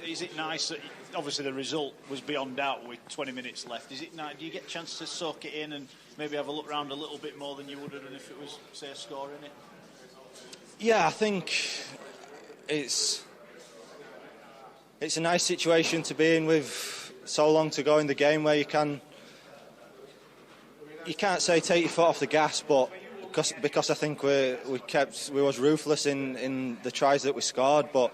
Is it nice that, obviously the result was beyond doubt with 20 minutes left, is it nice, do you get a chance to soak it in and maybe have a look round a little bit more than you would have done if it was, say, a score in it? Yeah, I think it's a nice situation to be in with so long to go in the game, where you can't say take your foot off the gas, but because I think we was ruthless in the tries that we scored, but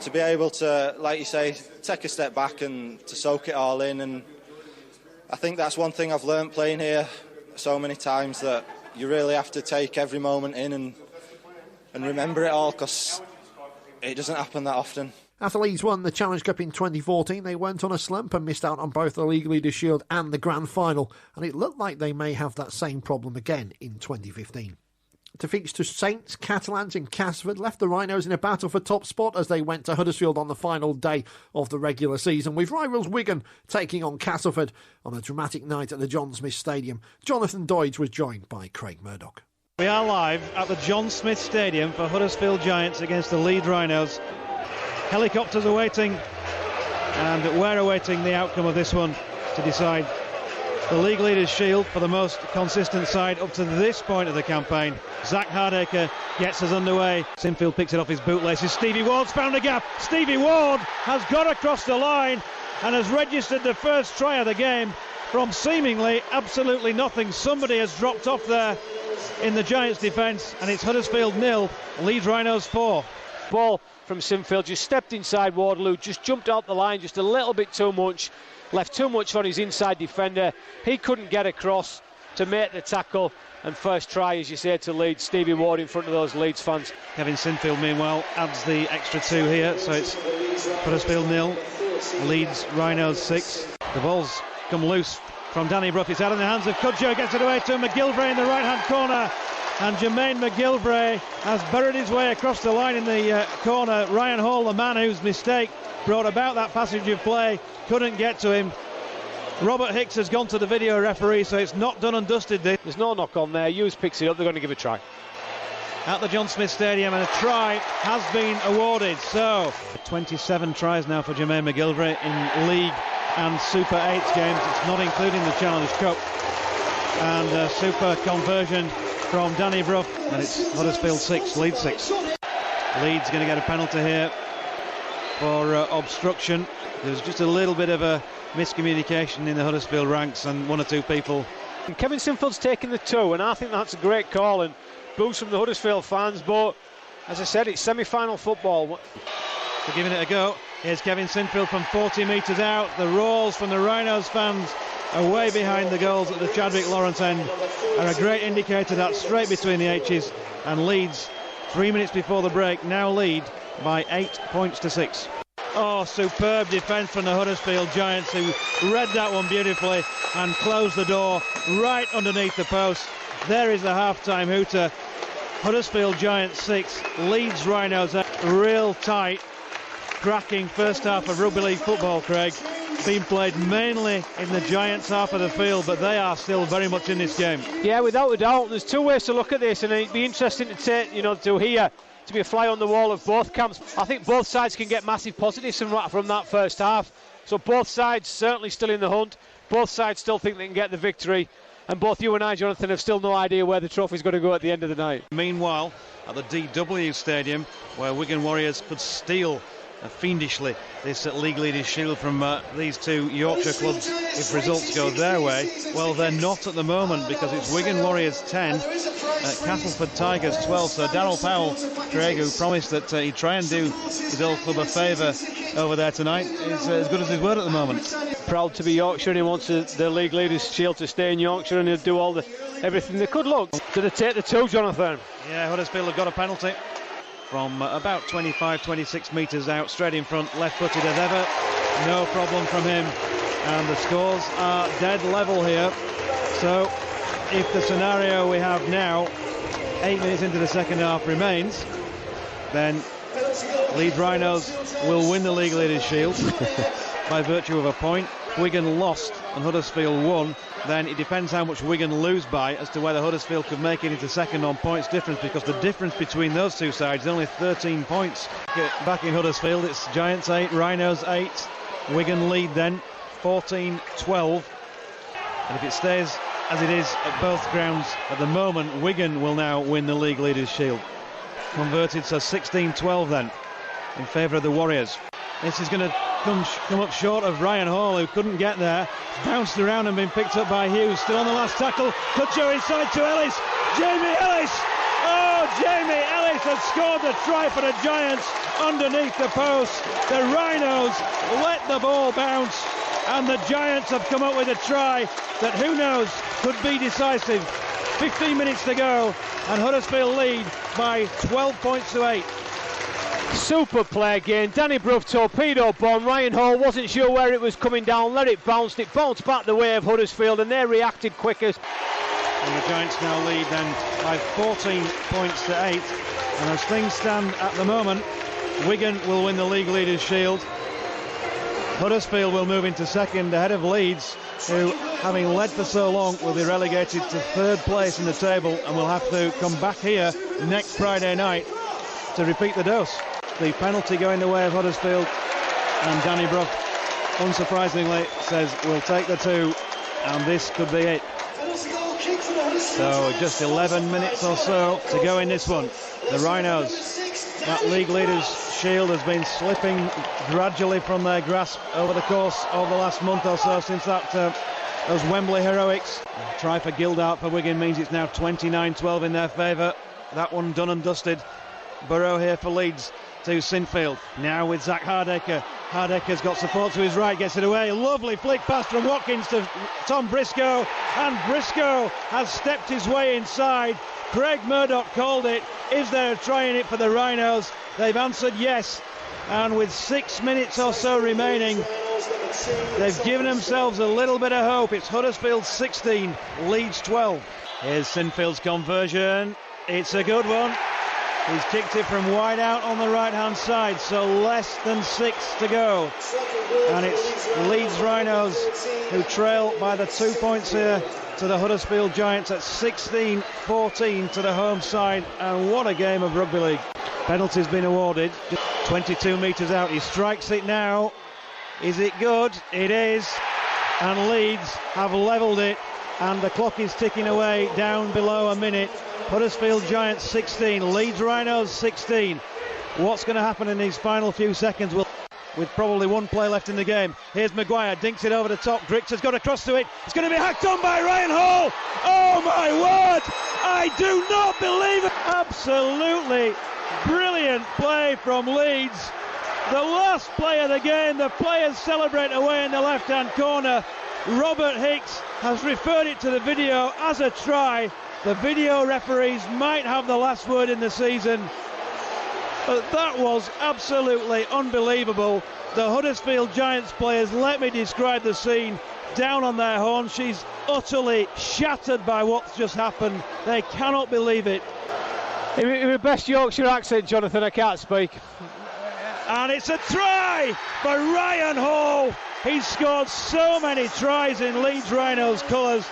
to be able to, like you say, take a step back and to soak it all in, and I think that's one thing I've learnt playing here so many times, that you really have to take every moment in and remember it all, because it doesn't happen that often. After Leeds won the Challenge Cup in 2014, they went on a slump and missed out on both the League Leaders' Shield and the Grand Final, and it looked like they may have that same problem again in 2015. Defeats to Saints, Catalans and Castleford left the Rhinos in a battle for top spot as they went to Huddersfield on the final day of the regular season, with rivals Wigan taking on Castleford on a dramatic night at the John Smith Stadium. Jonathan Doidge was joined by Craig Murdoch. We are live at the John Smith Stadium for Huddersfield Giants against the Leeds Rhinos. Helicopters are waiting, and we're awaiting the outcome of this one to decide the League Leaders' Shield for the most consistent side up to this point of the campaign. Zach Hardacre gets us underway. Sinfield picks it off his bootlaces. Stevie Ward's found a gap. Stevie Ward has got across the line and has registered the first try of the game from seemingly absolutely nothing. Somebody has dropped off there in the Giants' defence, and it's Huddersfield 0, Leeds Rhinos 4. Ball from Sinfield, just stepped inside Waterloo, just jumped out the line just a little bit too much, left too much on his inside defender. He couldn't get across to make the tackle, and first try, as you say, to Leeds. Stevie Ward in front of those Leeds fans. Kevin Sinfield, meanwhile, adds the extra 2 here, so it's Huddersfield 0, Leeds Rhinos 6. The ball's come loose from Danny Brough. It's out in the hands of Cudjoe, gets it away to McGilvray in the right-hand corner, and Jermaine McGilvray has buried his way across the line in the corner. Ryan Hall, the man whose mistake brought about that passage of play, couldn't get to him. Robert Hicks has gone to the video referee, so it's not done and dusted. There's no knock on there. Hughes picks it up. They're going to give a try. At the John Smith Stadium, and a try has been awarded. So 27 tries now for Jermaine McGilvray in League and Super 8 games. It's not including the Challenge Cup. And a super conversion from Danny Brough, and it's Huddersfield 6, Leeds 6. Leeds going to get a penalty here for obstruction. There's just a little bit of a miscommunication in the Huddersfield ranks, and one or two people. And Kevin Sinfield's taking the 2, and I think that's a great call and boost from the Huddersfield fans, but as I said, it's semi-final football. They're giving it a go. Here's Kevin Sinfield from 40 metres out. The roars from the Rhinos fans are way behind the goals at the Chadwick Lawrence end are a great indicator that straight between the H's, and Leeds 3 minutes before the break now lead by 8 points to 6. Oh, superb defence from the Huddersfield Giants, who read that one beautifully and closed the door right underneath the post. There is the half-time hooter. Huddersfield Giants 6, Leeds Rhinos 8. Real tight, cracking first half of rugby league football, Craig. Being played mainly in the Giants' half of the field, but they are still very much in this game. Yeah, without a doubt. There's two ways to look at this, and it'd be interesting to take, to be a fly on the wall of both camps. I think both sides can get massive positives from that first half. So both sides certainly still in the hunt. Both sides still think they can get the victory. And both you and I, Jonathan, have still no idea where the trophy's going to go at the end of the night. Meanwhile, at the DW Stadium, where Wigan Warriors could steal fiendishly this League Leaders' Shield from these two Yorkshire clubs if results go their way, well, they're not at the moment, because it's Wigan Warriors 10, Castleford Tigers 12. So Darryl Powell, Craig, who promised that he'd try and do his old club a favour over there tonight, is as good as his word at the moment. Proud to be Yorkshire, and he wants the League Leaders' Shield to stay in Yorkshire, and he'll do everything they could. Look, did they take the 2, Jonathan? Yeah, Huddersfield have got a penalty from about 25-26 metres out, straight in front, left-footed as ever, no problem from him, and the scores are dead level here. So if the scenario we have now, 8 minutes into the second half, remains, then Leeds Rhinos will win the League Leaders' Shield by virtue of a point. Wigan lost and Huddersfield won, then it depends how much Wigan lose by as to whether Huddersfield could make it into second on points difference, because the difference between those two sides is only 13 points. Back in Huddersfield, it's Giants 8, Rhinos 8. Wigan lead then 14-12, and if it stays as it is at both grounds at the moment, Wigan will now win the League Leaders' Shield. Converted, so 16-12 then in favour of the Warriors. This is going to come up short of Ryan Hall, who couldn't get there. Bounced around and been picked up by Hughes. Still on the last tackle. Cudjoe inside to Ellis. Jamie Ellis! Oh, Jamie Ellis has scored the try for the Giants underneath the post. The Rhinos let the ball bounce, and the Giants have come up with a try that, who knows, could be decisive. 15 minutes to go, and Huddersfield lead by 12 points to 8. Super play again. Danny Brough torpedo bomb. Ryan Hall wasn't sure where it was coming down. Let it bounce. It bounced back the way of Huddersfield, and they reacted quickest. And the Giants now lead then by 14 points to 8. And as things stand at the moment, Wigan will win the League Leaders' Shield. Huddersfield will move into second ahead of Leeds, who, having led for so long, will be relegated to third place in the table and will have to come back here next Friday night to repeat the dose. The penalty going the way of Huddersfield, and Danny Brough, unsurprisingly, says we'll take the 2, and this could be it. So just 11 minutes or so to go in this one. The Rhinos, that League Leaders' Shield has been slipping gradually from their grasp over the course of the last month or so since those Wembley heroics. A try for Gildart for Wigan means it's now 29-12 in their favour. That one done and dusted. Burrow here for Leeds to Sinfield. Now with Zach Hardacre. Hardaker's got support to his right, gets it away. Lovely flick pass from Watkins to Tom Briscoe, and Briscoe has stepped his way inside. Craig Murdoch called it. Is there trying it for the Rhinos? They've answered yes, and with 6 minutes or so remaining, they've given themselves a little bit of hope. It's Huddersfield 16, Leeds 12. Here's Sinfield's conversion. It's a good one. He's kicked it from wide out on the right-hand side, so less than 6 to go. And it's Leeds Rhinos who trail by the 2 points here to the Huddersfield Giants at 16-14 to the home side. And what a game of rugby league. Penalty's been awarded. 22 metres out. He strikes it now. Is it good? It is. And Leeds have levelled it. And the clock is ticking away down below a minute. Huddersfield Giants 16, Leeds Rhinos 16. What's going to happen in these final few seconds? With probably one play left in the game. Here's Maguire, dinks it over the top. Grix has got across to it. It's going to be hacked on by Ryan Hall. Oh my word! I do not believe it. Absolutely brilliant play from Leeds. The last play of the game. The players celebrate away in the left-hand corner. Robert Hicks has referred it to the video as a try. The video referees might have the last word in the season, but that was absolutely unbelievable. The Huddersfield Giants players, let me describe the scene, down on their horns. She's utterly shattered by what's just happened. They cannot believe it. In the best Yorkshire accent, Jonathan, I can't speak. And it's a try by Ryan Hall. He's scored so many tries in Leeds Rhinos colours.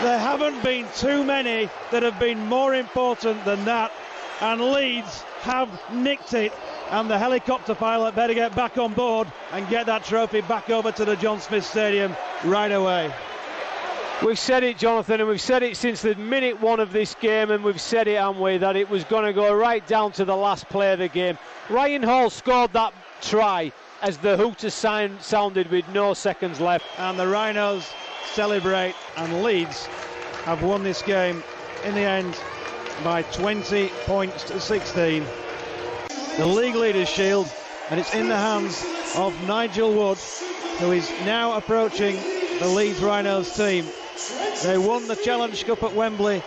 There haven't been too many that have been more important than that, and Leeds have nicked it, and the helicopter pilot better get back on board and get that trophy back over to the John Smith Stadium right away. We've said it, Jonathan, and we've said it since the minute one of this game, and we've said it, haven't we, that it was going to go right down to the last play of the game. Ryan Hall scored that try as the hooters sounded with no seconds left. And the Rhinos celebrate, and Leeds have won this game in the end by 20 points to 16. The League Leaders' Shield, and it's in the hands of Nigel Wood, who is now approaching the Leeds Rhinos team. They won the Challenge Cup at Wembley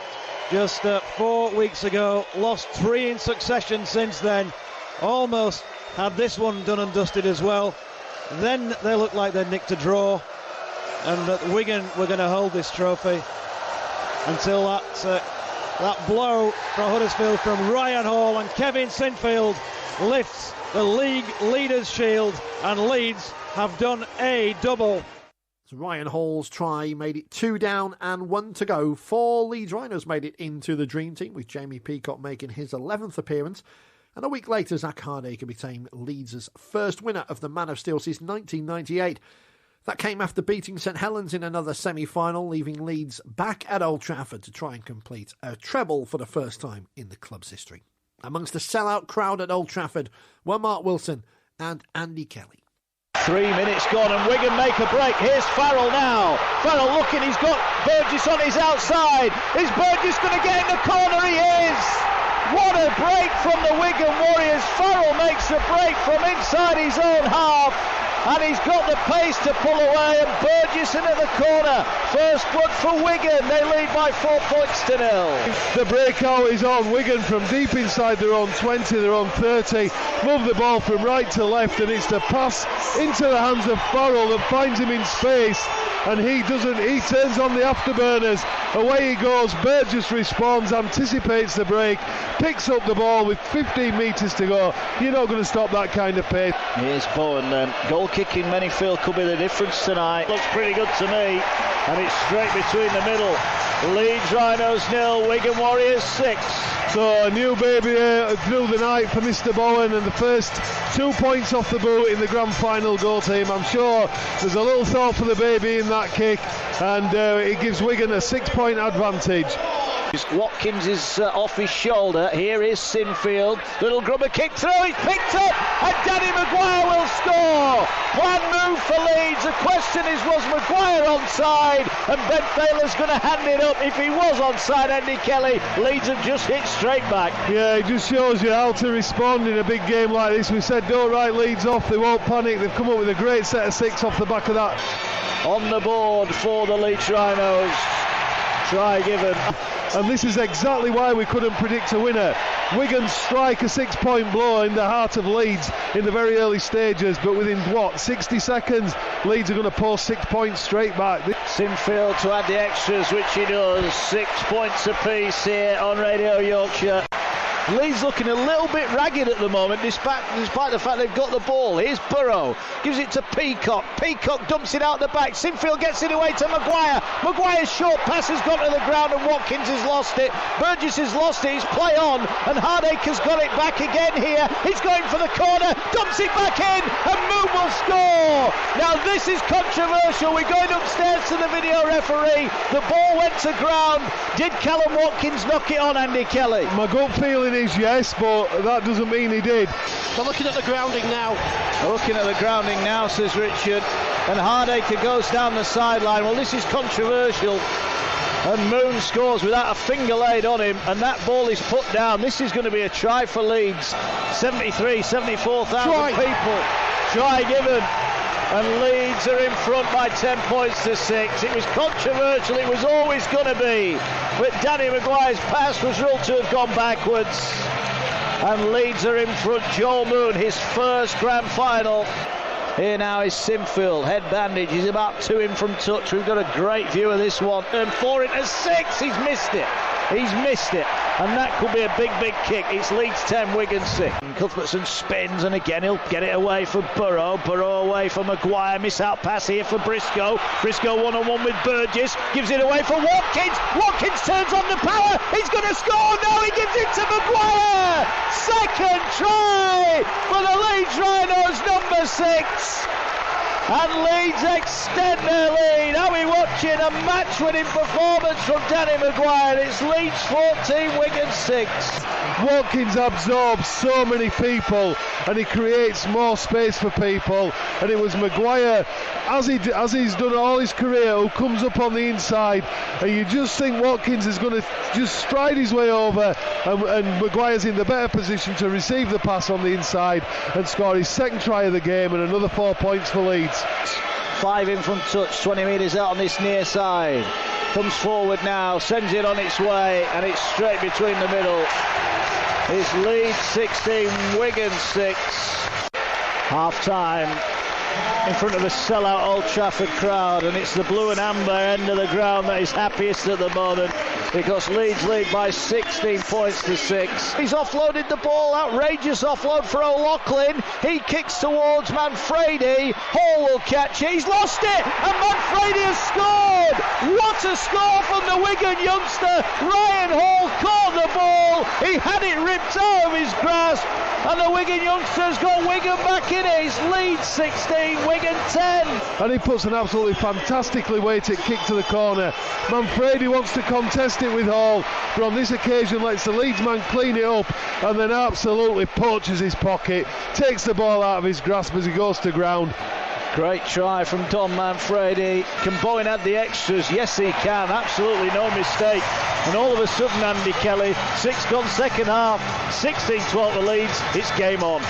just 4 weeks ago, lost 3 in succession since then, almost had this one done and dusted as well. Then they looked like they'd nicked a draw, and that Wigan were going to hold this trophy until that blow from Huddersfield from Ryan Hall, and Kevin Sinfield lifts the League Leaders' Shield, and Leeds have done a double. So Ryan Hall's try made it 2 down and 1 to go. 4 Leeds Rhinos made it into the Dream Team, with Jamie Peacock making his 11th appearance. And a week later, Zach Hardacre became Leeds' first winner of the Man of Steel since 1998. That came after beating St Helens in another semi-final, leaving Leeds back at Old Trafford to try and complete a treble for the first time in the club's history. Amongst the sellout crowd at Old Trafford were Mark Wilson and Andy Kelly. 3 minutes gone and Wigan make a break. Here's Farrell now. Farrell looking, he's got Burgess on his outside. Is Burgess going to get in the corner? He is! What a break from the Wigan Warriors. Farrell makes a break from inside his own half. and he's got the pace to pull away, and Burgess in at the corner. First blood for Wigan, they lead by 4 points to 0. The breakout is on Wigan from deep inside their own 20, their own 30. Move the ball from right to left, and it's the pass into the hands of Farrell that finds him in space, and he turns on the afterburners. Away he goes. Burgess responds, anticipates the break, picks up the ball with 15 metres to go. You're not going to stop that kind of pace. Here's Bowen then. Goal kicking, many feel, could be the difference tonight. Looks pretty good to me, and it's straight between the middle. Leeds Rhinos 0, Wigan Warriors 6. So a new baby through the night for Mr. Bowen, and the first 2 points off the boot in the grand final goal team. I'm sure there's a little thought for the baby in that kick, and it gives Wigan a 6-point advantage. Watkins is off his shoulder. Here is Sinfield. Little grubber kick through. It's picked up, and Danny Maguire will score. One move for Leeds. The question is, was Maguire onside? And Ben Thaler's going to hand it up. If he was onside, Andy Kelly, Leeds have just hit straight back. Yeah, it just shows you how to respond in a big game like this. We said don't write Leeds off. They won't panic. They've come up with a great set of 6 off the back of that. On the board for the Leeds Rhinos. Try given. And this is exactly why we couldn't predict a winner. Wigan strike a 6-point blow in the heart of Leeds in the very early stages, but within 60 seconds Leeds are going to post 6 points straight back. Sinfield to add the extras, which he does. 6 points apiece here on Radio Yorkshire. Leeds looking a little bit ragged at the moment, despite the fact they've got the ball. Here's Burrow, gives it to Peacock. Peacock dumps it out the back. Sinfield gets it away to Maguire. Maguire's short pass has gone to the ground, and Watkins has lost it. Burgess has lost it. He's play on, and Hardaker's got it back again here. He's going for the corner, dumps it back in, and Moon will score. Now this is controversial. We're going upstairs to the video referee. The ball went to ground. Did Callum Watkins knock it on, Andy Kelly? My gut feeling is yes, but that doesn't mean he did. They're looking at the grounding now. Looking at the grounding now, says Richard, and Hardaker goes down the sideline. Well, this is controversial, and Moon scores without a finger laid on him, and that ball is put down. This is going to be a try for Leeds. 74,000 people. Try given, and Leeds are in front by 10 points to 6. It was controversial, it was always going to be, but Danny Maguire's pass was ruled to have gone backwards, and Leeds are in front. Joel Moon, his first grand final. Here now is Sinfield, head bandage, he's about 2 in from touch. We've got a great view of this one, and 4 into 6, he's missed it, and that could be a big kick. It's Leeds 10, Wigan 6. Cuthbertson spins, and again he'll get it away for Burrow away for Maguire. Miss out pass here for Briscoe one-on-one with Burgess, gives it away for Watkins turns on the power, he's going to score. No, he gives it to Maguire. Second try for the Leeds Rhinos, number 6. And Leeds extend their lead. Are we watching a match-winning performance from Danny Maguire? It's Leeds 14, Wigan 6. Watkins absorbs so many people, and he creates more space for people. And it was Maguire, as he's done all his career, who comes up on the inside. And you just think Watkins is going to just stride his way over, and Maguire's in the better position to receive the pass on the inside and score his second try of the game, and another 4 points for Leeds. 5 in from touch, 20 metres out on this near side. Comes forward now, sends it on its way, and it's straight between the middle. It's Leeds 16, Wigan 6. Half time in front of a sellout Old Trafford crowd, and it's the blue and amber end of the ground that is happiest at the moment, because Leeds lead by 16 points to 6. He's offloaded the ball, outrageous offload for O'Loughlin. He kicks towards Manfredi. Hall will catch it. He's lost it, and Manfredi has scored. What a score from the Wigan youngster. Ryan Hall caught the ball. He had it ripped out of his grasp, and the Wigan youngsters got Wigan back in it. It's Leeds 16, Wigan 10. And he puts an absolutely fantastically weighted kick to the corner. Manfredi wants to contest it with Hall, but on this occasion lets the Leeds man clean it up, and then absolutely poaches his pocket, takes the ball out of his grasp as he goes to ground. Great try from Don Manfredi. Can Bowen add the extras? Yes, he can. Absolutely no mistake. And all of a sudden, Andy Kelly, 6 gone second half, 16-12 the Leeds. It's game on.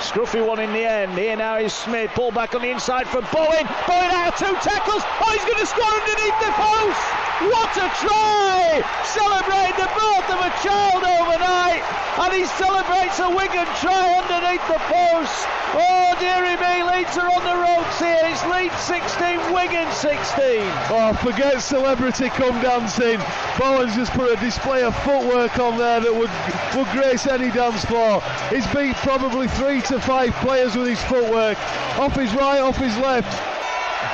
Scruffy one in the end. Here now is Smith. Ball back on the inside for Bowen. Bowen out of 2 tackles. Oh, he's going to score underneath the post. What a try! Celebrating the birth of a child overnight. And he celebrates a Wigan try underneath the post. Oh, dearie me, Leeds are on the ropes here. It's Leeds 16, Wigan 16. Oh, forget celebrity come dancing. Bowen's just put a display of footwork on there that would grace any dance floor. He's beat probably 3 to 5 players with his footwork. Off his right, off his left.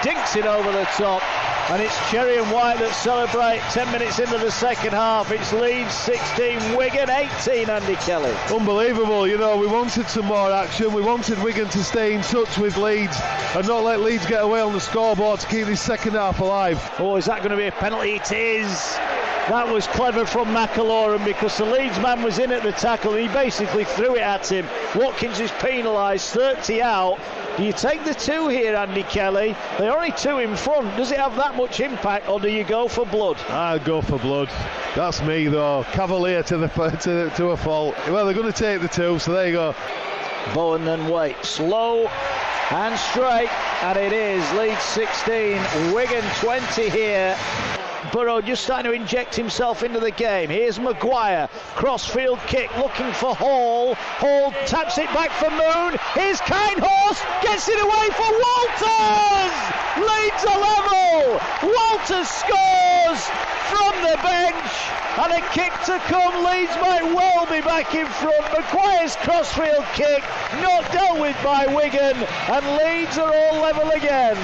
Dinks it over the top. And it's Cherry and White that celebrate 10 minutes into the second half. It's Leeds 16, Wigan 18, Andy Kelly. Unbelievable, you know, we wanted some more action. We wanted Wigan to stay in touch with Leeds and not let Leeds get away on the scoreboard to keep this second half alive. Oh, is that going to be a penalty? It is. That was clever from McAloran because the Leeds man was in at the tackle and he basically threw it at him. Watkins is penalised, 30 out. Do you take the 2 here, Andy Kelly? They're only 2 in front. Does it have that much impact, or do you go for blood? I'll go for blood. That's me, though. Cavalier to a fault. Well, they're going to take the 2, so there you go. Bowen then waits. Slow and straight, and it is Leeds 16, Wigan 20 here. Burrow just starting to inject himself into the game. Here's Maguire, crossfield kick looking for Hall. Hall taps it back for Moon. Here's Kindhorse, gets it away for Walters. Leeds are level. Walters scores from the bench, and a kick to come. Leeds might well be back in front. Maguire's crossfield kick not dealt with by Wigan, and Leeds are all level again.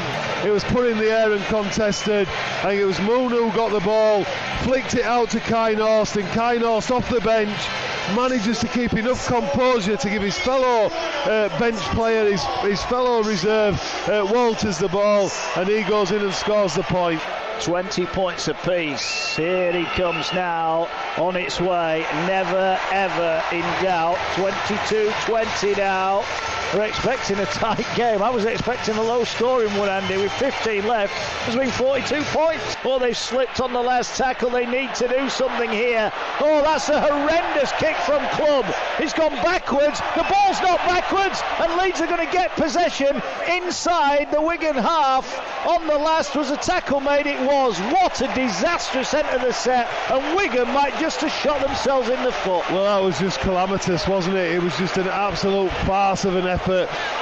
It was put in the air and contested. I think it was Moon who got the ball, flicked it out to Kindhorse, and Kindhorse off the bench manages to keep enough composure to give his fellow bench player, his fellow reserve Walters the ball, and he goes in and scores the point. 20 points apiece. Here he comes now, on its way, never ever in doubt. 22-20 now. We're expecting a tight game. I was expecting a low scoring one, Andy, with 15 left. There's been 42 points. Oh, they've slipped on the last tackle. They need to do something here. Oh, that's a horrendous kick from Clubb. It's gone backwards. The ball's not backwards, and Leeds are going to get possession inside the Wigan half. On the last was a tackle made. It was. What a disastrous end of the set, and Wigan might just have shot themselves in the foot. Well, that was just calamitous, wasn't it? It was just an absolute farce of an effort.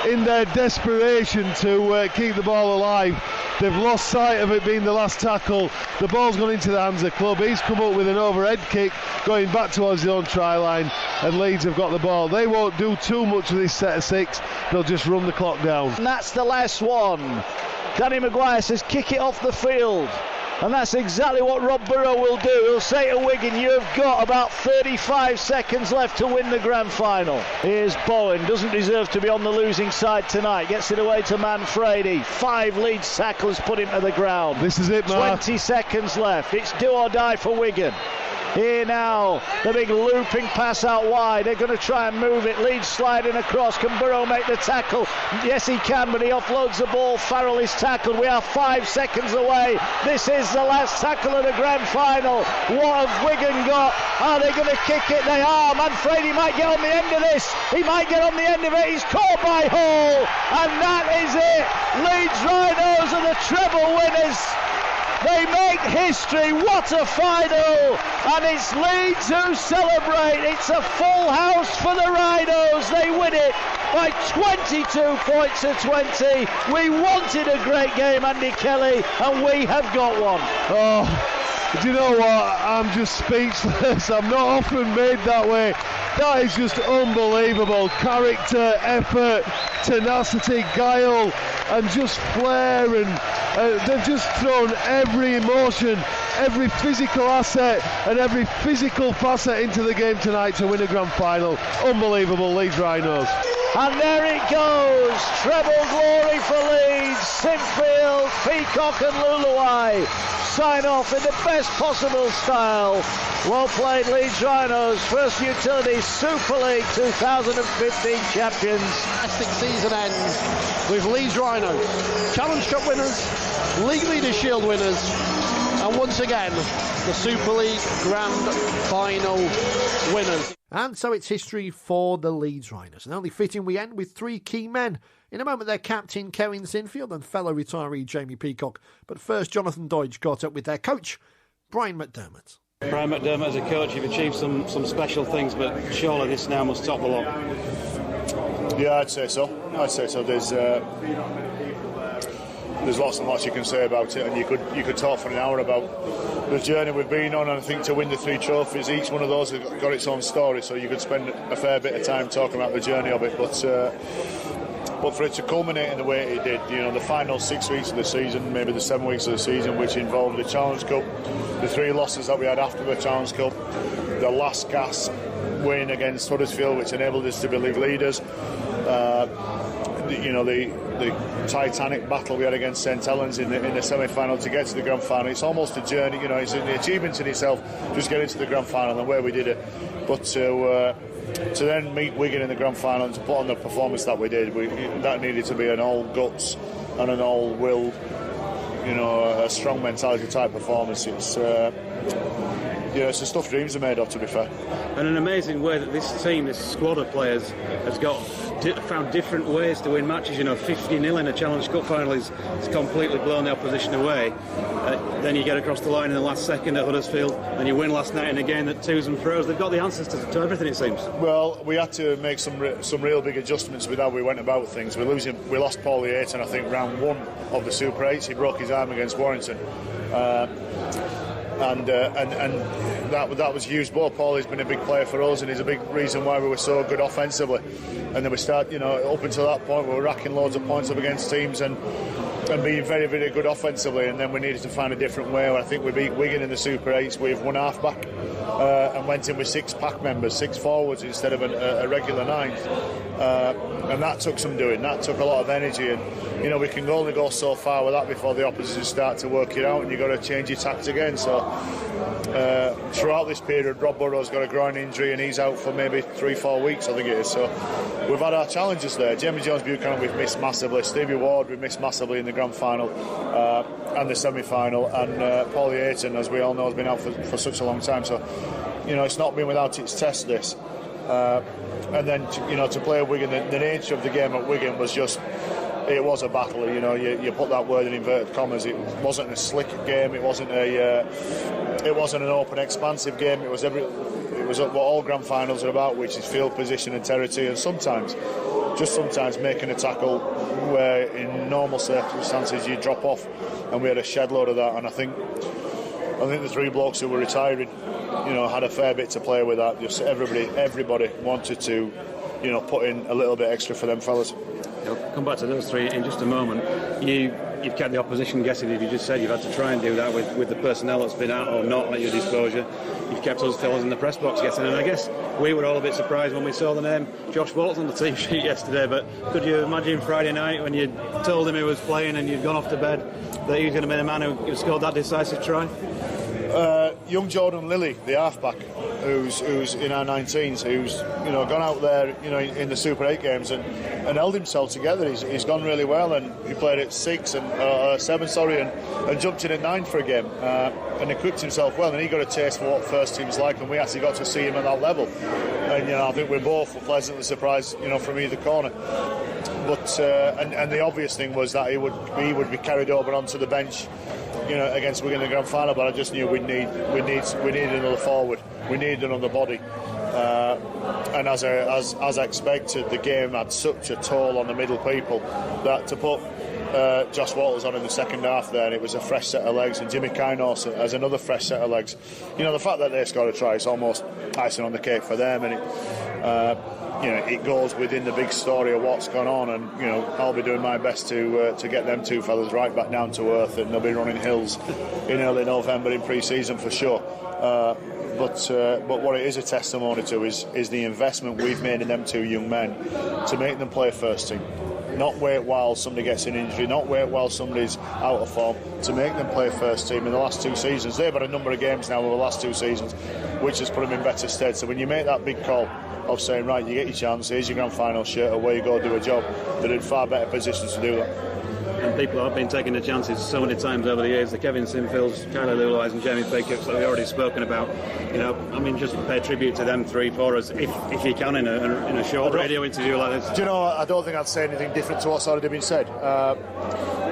In their desperation to keep the ball alive, they've lost sight of it being the last tackle. The ball's gone into the hands of Clubb. He's come up with an overhead kick going back towards his own try line, and Leeds have got the ball. They won't do too much with this set of 6. They'll just run the clock down. And that's the last one. Danny Maguire says kick it off the field. And that's exactly what Rob Burrow will do. He'll say to Wigan, you have got about 35 seconds left to win the grand final. Here's Bowen, doesn't deserve to be on the losing side tonight. Gets it away to Manfredi. 5 Leeds tackles put him to the ground. This is it, Mark. 20 seconds left. It's do or die for Wigan. Here now, the big looping pass out wide. They're going to try and move it. Leeds sliding across. Can Burrow make the tackle? Yes, he can, but he offloads the ball. Farrell is tackled. We are 5 seconds away. This is the last tackle of the grand final. What have Wigan got? Are they going to kick it? They are. Manfredi might get on the end of this. He might get on the end of it. He's caught by Hall. And that is it. Leeds Rhinos are the treble winners. They make history. What a final. And it's Leeds who celebrate. It's a full house for the Rhinos. They win it by 22 points to 20. We wanted a great game, Andy Kelly, and we have got one. Oh, do you know what? I'm just speechless. I'm not often made that way. That is just unbelievable. Character, effort, tenacity, guile, and just flair, and they've just thrown every emotion, every physical asset and every physical facet into the game tonight to win a grand final. Unbelievable, Leeds Rhinos. And there it goes, treble glory for Leeds. Sinfield, Peacock and Luluai sign off in the best possible style. Well played, Leeds Rhinos, first utility Super League 2015 champions. Fantastic season ends with Leeds Rhinos, Challenge Cup winners, League Leaders Shield winners, and And once again, the Super League Grand Final winners. And so it's history for the Leeds Rhinos. And only fitting we end with three key men. In a moment, their captain, Kevin Sinfield, and fellow retiree Jamie Peacock. But first, Jonathan Deutsch caught up with their coach, Brian McDermott. Brian McDermott, as a coach, you've achieved some special things, but surely this now must top the lot. Yeah, I'd say so. There's lots and lots you can say about it, and you could talk for an hour about the journey we've been on. And I think to win the 3 trophies, each one of those has got its own story, so you could spend a fair bit of time talking about the journey of it. But for it to culminate in the way it did, the final 6 weeks of the season, maybe the 7 weeks of the season, which involved the Challenge Cup, the 3 losses that we had after the Challenge Cup, the last gasp win against Huddersfield, which enabled us to be league leaders. The titanic battle we had against St Helens in the semi-final to get to the grand final. It's almost a journey, it's an achievement in itself just getting to the grand final and where we did it. But to then meet Wigan in the grand final and to put on the performance that we did, that needed to be an all guts and an all will, a strong mentality type performance. It's the stuff dreams are made of, to be fair. And an amazing way that this team, this squad of players, has found different ways to win matches. 50-0 in a Challenge Cup final is completely blown the opposition away. Then you get across the line in the last second at Huddersfield, and you win last night in a game that twos and throws. They've got the answers to everything, it seems. Well, we had to make some real big adjustments with how we went about things. We lost Paulie Ayton, I think, round 1 of the Super 8s. He broke his arm against Warrington. And that was huge. But Paulie's been a big player for us, and he's a big reason why we were so good offensively. And then we start, up until that point, we were racking loads of points up against teams and being very, very good offensively. And then we needed to find a different way. I think we beat Wigan in the Super 8s with 1 half-back and went in with 6 pack members, 6 forwards instead of a regular 9th. And that took some doing. That took a lot of energy. And, we can only go so far with that before the opposition start to work it out, and you've got to change your tactics again. So throughout this period, Rob Burrow's got a groin injury and he's out for maybe 3-4 weeks, I think it is. So we've had our challenges there. Jamie Jones-Buchanan we've missed massively. Stevie Ward we've missed massively in the grand final and the semi-final. And Paulie Ayton, as we all know, has been out for such a long time. So, it's not been without its test, this. And then, to play at Wigan, the nature of the game at Wigan was just... It was a battle, you put that word in inverted commas. It wasn't a slick game. It wasn't an open, expansive game. It was what all grand finals are about, which is field position and territory, and sometimes making a tackle where in normal circumstances you drop off, and we had a shed load of that. And I think the 3 blokes who were retiring, had a fair bit to play with that. Just everybody wanted to, put in a little bit extra for them fellas. I'll come back to those 3 in just a moment. You've kept the opposition guessing, as you just said. You've had to try and do that with the personnel that's been out or not at your disposal. You've kept us fellas in the press box guessing, and I guess we were all a bit surprised when we saw the name Josh Waltz on the team sheet yesterday. But could you imagine Friday night when you told him he was playing and you'd gone off to bed that he was going to be the man who scored that decisive try? Young Jordan Lilly, the halfback, who's in our 19s, who's gone out there in the Super 8 games and held himself together. He's gone really well, and he played at 7 and jumped in at 9 for a game and equipped himself well, and he got a taste for what first team's like, and we actually got to see him at that level. And I think we both were pleasantly surprised from either corner. But and the obvious thing was that he would be carried over onto the bench against Wigan in the grand final, but I just knew we need another forward. We need another body. And as I expected, the game had such a toll on the middle people that to put Josh Walters on in the second half there, and it was a fresh set of legs, and Jimmy Kynors as another fresh set of legs. The fact that they scored a try is almost icing on the cake for them, and it goes within the big story of what's gone on, and I'll be doing my best to get them 2 fellas right back down to earth, and they'll be running hills in early November in pre-season for sure. But what it is a testimony to is the investment we've made in them 2 young men to make them play first team. Not wait while somebody gets an injury, not wait while somebody's out of form, to make them play first team in the last 2 seasons. They've had a number of games now over the last 2 seasons, which has put them in better stead. So when you make that big call of saying, right, you get your chance, here's your grand final shirt, away you go, do a job, they're in far better positions to do that. and people have been taking the chances so many times over the years. The Kevin Sinfields, Kyler Lewis and Jamie Pickups that we've already spoken about. You know, I mean, just pay tribute to them three for us, if you can, in a short radio interview like this. Do you know, I don't think I'd say anything different to what's already been said.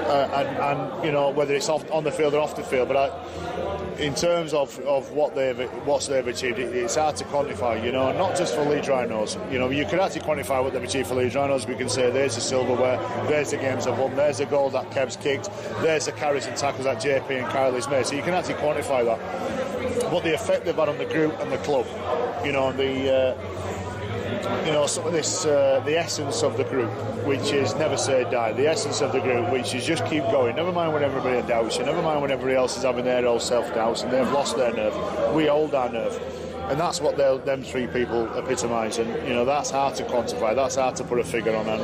And you know, whether it's on the field or off the field, but in terms of what they've achieved, it's hard to quantify. You know, not just for Leeds Rhinos. You know, you could actually quantify what they've achieved for Leeds Rhinos. We can say there's the silverware, there's the games they've won, there's the goal that Kev's kicked, there's the carries and tackles that JP and Kylie's made. So you can actually quantify that. But the effect they've had on the group and the club, you know, some of this, the essence of the group, which is never say die, the essence of the group, which is just keep going, never mind when everybody doubts you, never mind when everybody else is having their own self-doubts and they've lost their nerve, we hold our nerve. And that's what them three people epitomise, and you know, that's hard to quantify, that's hard to put a figure on, and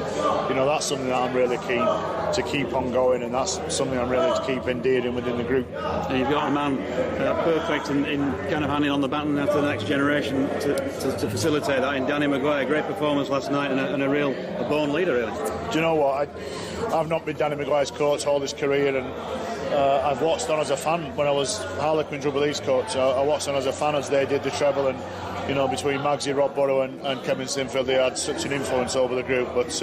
you know, that's something that I'm really keen to keep on going, and that's something I'm really to keep endearing within the group. And you've got a man perfect in kind of handing on the baton after the next generation to facilitate that in Danny Maguire. Great performance last night, and a born leader, really. Do you know what? I've not been Danny Maguire's coach all his career, and I've watched on as a fan when I was Harlequins Rugby League's coach. I watched on as a fan as they did the treble, and you know, between Magsy, Rob Burrow and Kevin Sinfield, they had such an influence over the group. But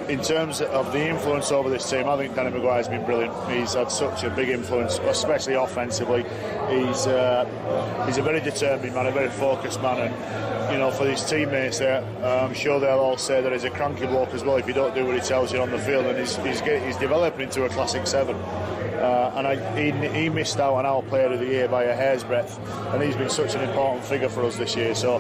in terms of the influence over this team, I think Danny Maguire's been brilliant. He's had such a big influence, especially offensively. He's a very determined man, a very focused man, and you know, for his teammates there, I'm sure they'll all say that he's a cranky bloke as well if you don't do what he tells you on the field, and he's developing into a classic seven. And he missed out on our Player of the Year by a hair's breadth, and he's been such an important figure for us this year. So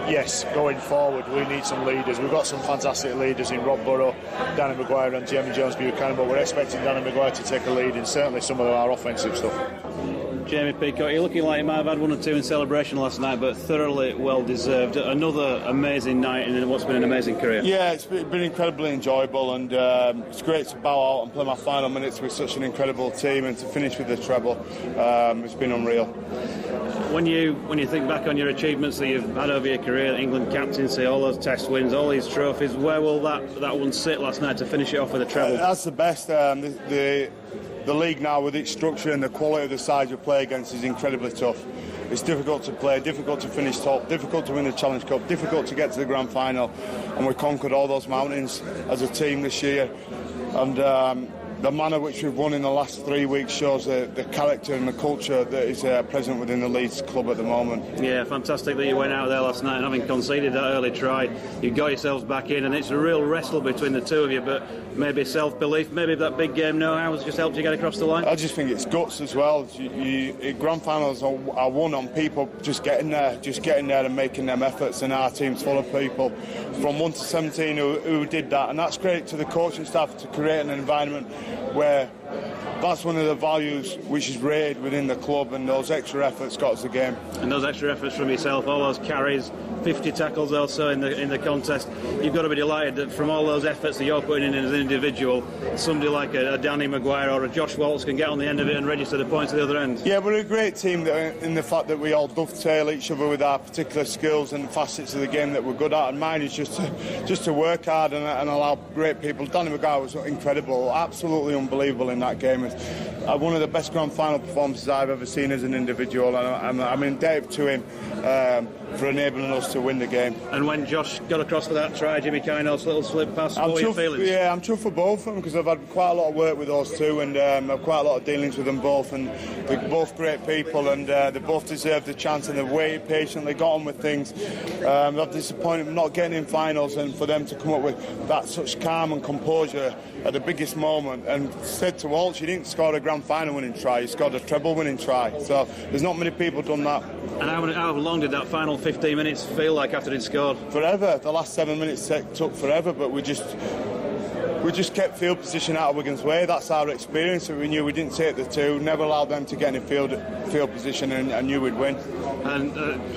yes, going forward we need some leaders. We've got some fantastic leaders in Rob Burrow, Danny Maguire and Jamie Jones-Buchanan, but we're expecting Danny Maguire to take a lead in certainly some of our offensive stuff. Jamie Peacock, you're looking like you might have had one or two in celebration last night, but thoroughly well deserved. Another amazing night in what's been an amazing career. Yeah, it's been incredibly enjoyable, and it's great to bow out and play my final minutes with such an incredible team, and to finish with the treble. It's been unreal. When you think back on your achievements that you've had over your career, England captaincy, all those test wins, all these trophies, where will that one sit last night to finish it off with a treble? That's the best. The league now, with its structure and the quality of the sides we play against, is incredibly tough. It's difficult to play, difficult to finish top, difficult to win the Challenge Cup, difficult to get to the grand final, and we conquered all those mountains as a team this year. And the manner which we've won in the last 3 weeks shows the character and the culture that is present within the Leeds club at the moment. Yeah, fantastic that you went out there last night and having conceded that early try, you got yourselves back in, and it's a real wrestle between the two of you, but maybe self-belief, maybe that big game know-how has just helped you get across the line? I just think it's guts as well. Grand finals are won on people just getting there and making them efforts, and our team's full of people from 1 to 17 who did that, and that's great to the coaching staff to create an environment where that's one of the values which is rated within the club, and those extra efforts got us the game. And those extra efforts from yourself, all those carries, 50 tackles also in the contest. You've got to be delighted that from all those efforts that you're putting in as an individual, somebody like a Danny Maguire or a Josh Waltz can get on the end of it and register the points at the other end. Yeah, we're a great team in the fact that we all dovetail each other with our particular skills and facets of the game that we're good at, and mine is just to work hard and allow great people. Danny Maguire was incredible, absolutely unbelievable in that game. One of the best grand final performances I've ever seen as an individual, and I'm indebted to him for enabling us to win the game. And when Josh got across for that try, Jimmy Kynell's little slip pass, what were your feelings? Yeah, I'm chuffed for both of them, because I've had quite a lot of work with those two, and I've quite a lot of dealings with them both, and they're both great people, and they both deserve the chance, and they've waited patiently, got on with things. I'm disappointed not getting in finals, and for them to come up with that such calm and composure at the biggest moment, and said to Walsh, you didn't score a grand final winning try, you scored a treble winning try, so there's not many people done that. And how long did that final 15 minutes feel like after he'd scored? Forever. The last 7 minutes took forever, but we just kept field position out of Wigan's way. That's our experience. We knew we didn't take the two, never allowed them to get in field position, and knew we'd win. And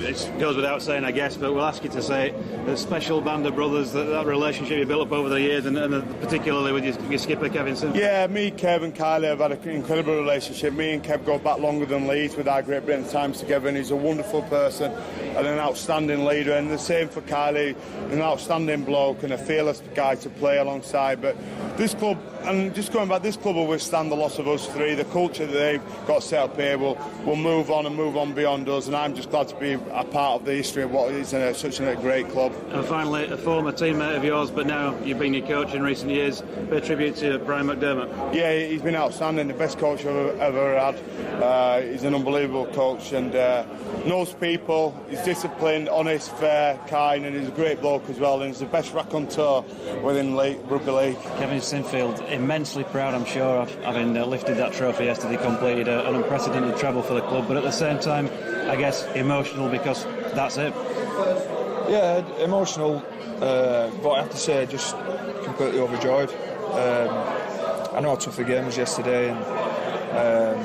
it goes without saying, I guess, but we'll ask you to say the special band of brothers, that relationship you built up over the years, and particularly with your skipper Kevin Sinfield. Yeah, me, Kev and Kylie have had an incredible relationship. Me and Kev go back longer than Leeds with our Great Britain times together, and he's a wonderful person and an outstanding leader, and the same for Kylie, an outstanding bloke and a fearless guy to play alongside. But this club and just going back, this club will withstand the loss of us three. The culture that they've got set up here will move on and move on beyond us, and I'm just glad to be a part of the history of what is such a great club. And finally, a former teammate of yours, but now you've been your coach in recent years. Pay tribute to Brian McDermott. Yeah, he's been outstanding, the best coach I've ever had. He's an unbelievable coach and knows people. He's disciplined, honest, fair, kind, and he's a great bloke as well. And he's the best raconteur within Rugby League. Kevin Sinfield, immensely proud, I'm sure, of having lifted that trophy yesterday, completed an unprecedented treble for the club, but at the same time, I guess, emotional because that's it. Yeah, emotional, but I have to say, just completely overjoyed. I know how tough the game was yesterday, and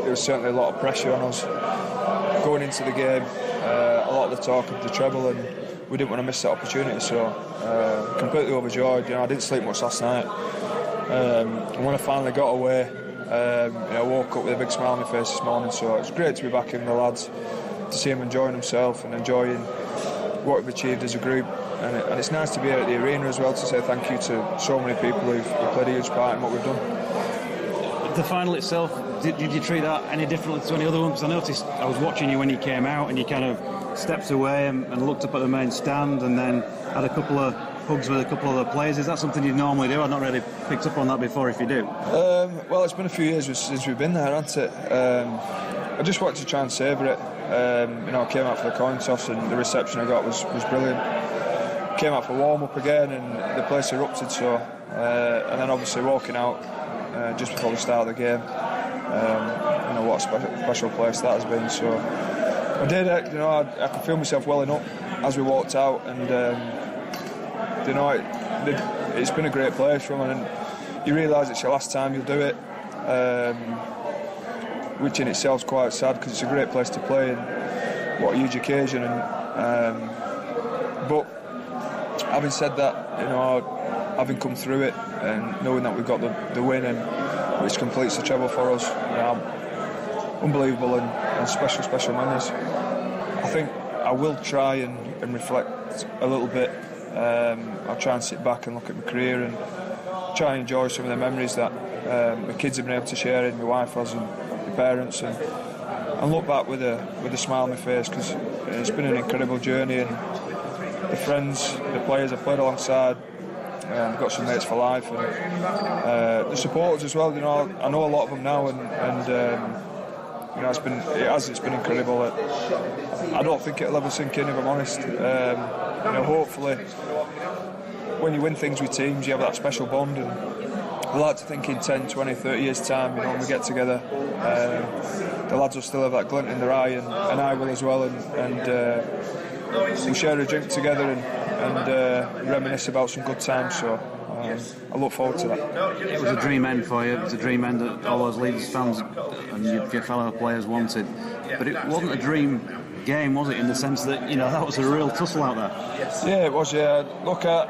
there was certainly a lot of pressure on us going into the game. A lot of the talk of the treble, and we didn't want to miss that opportunity, so completely overjoyed. I didn't sleep much last night, and when I finally got away, I woke up with a big smile on my face this morning, so it was great to be back in with the lads, to see them enjoying themselves and enjoying what we've achieved as a group, and it's nice to be out at the arena as well to say thank you to so many people who've played a huge part in what we've done. The final itself, did you treat that any differently to any other one? Because I noticed, I was watching you when you came out and you kind of stepped away and looked up at the main stand and then had a couple of hugs with a couple of other players. Is that something you normally do? I've not really picked up on that before, if you do. Well, it's been a few years since we've been there, hasn't it? I just wanted to try and savour it. I came out for the coin toss and the reception I got was brilliant. Came out for warm-up again and the place erupted, so and then obviously walking out just before the start of the game, what a special place that has been. So I did, I could feel myself welling up as we walked out, and it's been a great place for me, and you realise it's your last time you'll do it, which in itself is quite sad because it's a great place to play and what a huge occasion. And but having said that, having come through it and knowing that we've got the win and which completes the treble for us, unbelievable and special memories. I think I will try and reflect a little bit. I'll try and sit back and look at my career and try and enjoy some of the memories that my kids have been able to share in, my wife has, and my parents, and look back with a smile on my face, because it's been an incredible journey, and the friends, the players I've played alongside, I've got some mates for life, and the supporters as well. I know a lot of them now, and it's been incredible. I don't think it'll ever sink in, if I'm honest. Hopefully, when you win things with teams, you have that special bond, and I like to think in 10, 20, 30 years' time, when we get together, the lads will still have that glint in their eye, and I will as well, and we'll share a drink together and reminisce about some good times. So I look forward to that. It was a dream end for you. It was a dream end that all those Leeds fans and your fellow players wanted. But it wasn't a dream game, was it? In the sense that that was a real tussle out there. Yeah, it was. Yeah, look, I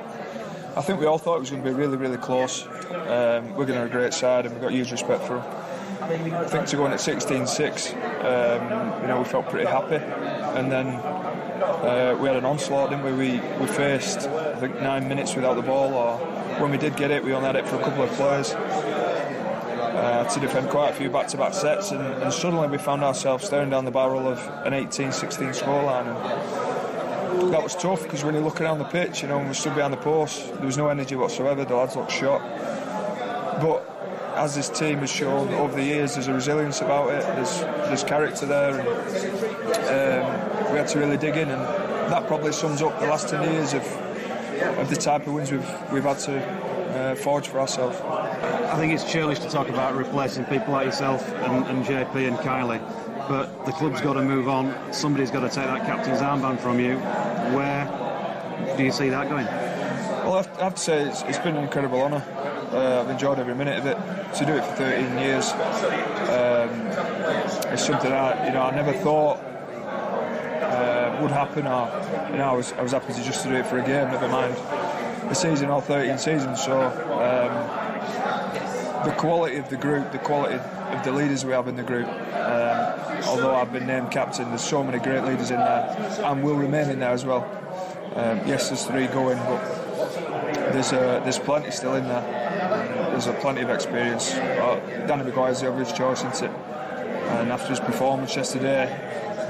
think we all thought it was going to be really, really close. Wigan are a great side, and we've got huge respect for them. I think to go in at 16-6, we felt pretty happy, and then we had an onslaught, didn't we? We faced, I think, 9 minutes without the ball, or when we did get it, we only had it for a couple of players to defend quite a few back-to-back sets, and suddenly we found ourselves staring down the barrel of an 18-16 scoreline, and that was tough, because when you look around the pitch, when we stood behind the post, there was no energy whatsoever. The lads looked shot, but as this team has shown over the years, there's a resilience about it, there's character there, and we had to really dig in, and that probably sums up the last 10 years of the type of wins we've had to forge for ourselves. I think it's churlish to talk about replacing people like yourself and JP and Kylie, but the club's got to move on. Somebody's got to take that captain's armband from you. Where do you see that going? Well, I have to say it's been an incredible honour. I've enjoyed every minute of it. To do it for 13 years, it's something I never thought would happen. Or I was happy to just do it for a game, never mind a season or 13 seasons. So the quality of the group, the quality of the leaders we have in the group. Although I've been named captain, there's so many great leaders in there, and will remain in there as well. Yes, there's 3 going, but there's plenty still in there. there's plenty of experience. Danny Maguire's the obvious choice, isn't it? And after his performance yesterday,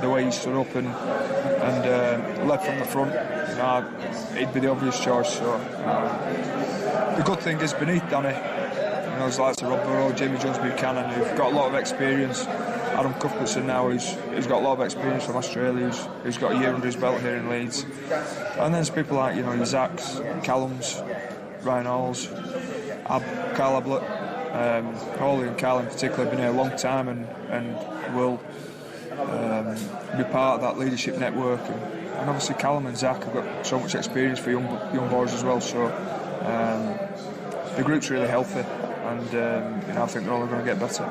the way he stood up and led from the front, he'd be the obvious choice. So the good thing is beneath Danny, there's like Rob Burrow, Jamie Jones-Buchanan, who've got a lot of experience. Adam Cuthbertson now, who's got a lot of experience from Australia, who's got a year under his belt here in Leeds. And then there's people like, your Zacks, Callums, Ryan Halls, Carl Ablett, Hawley and Carl in particular have been here a long time and will be part of that leadership network. And obviously Callum and Zach have got so much experience for young boys as well. So the group's really healthy, and I think they're all going to get better.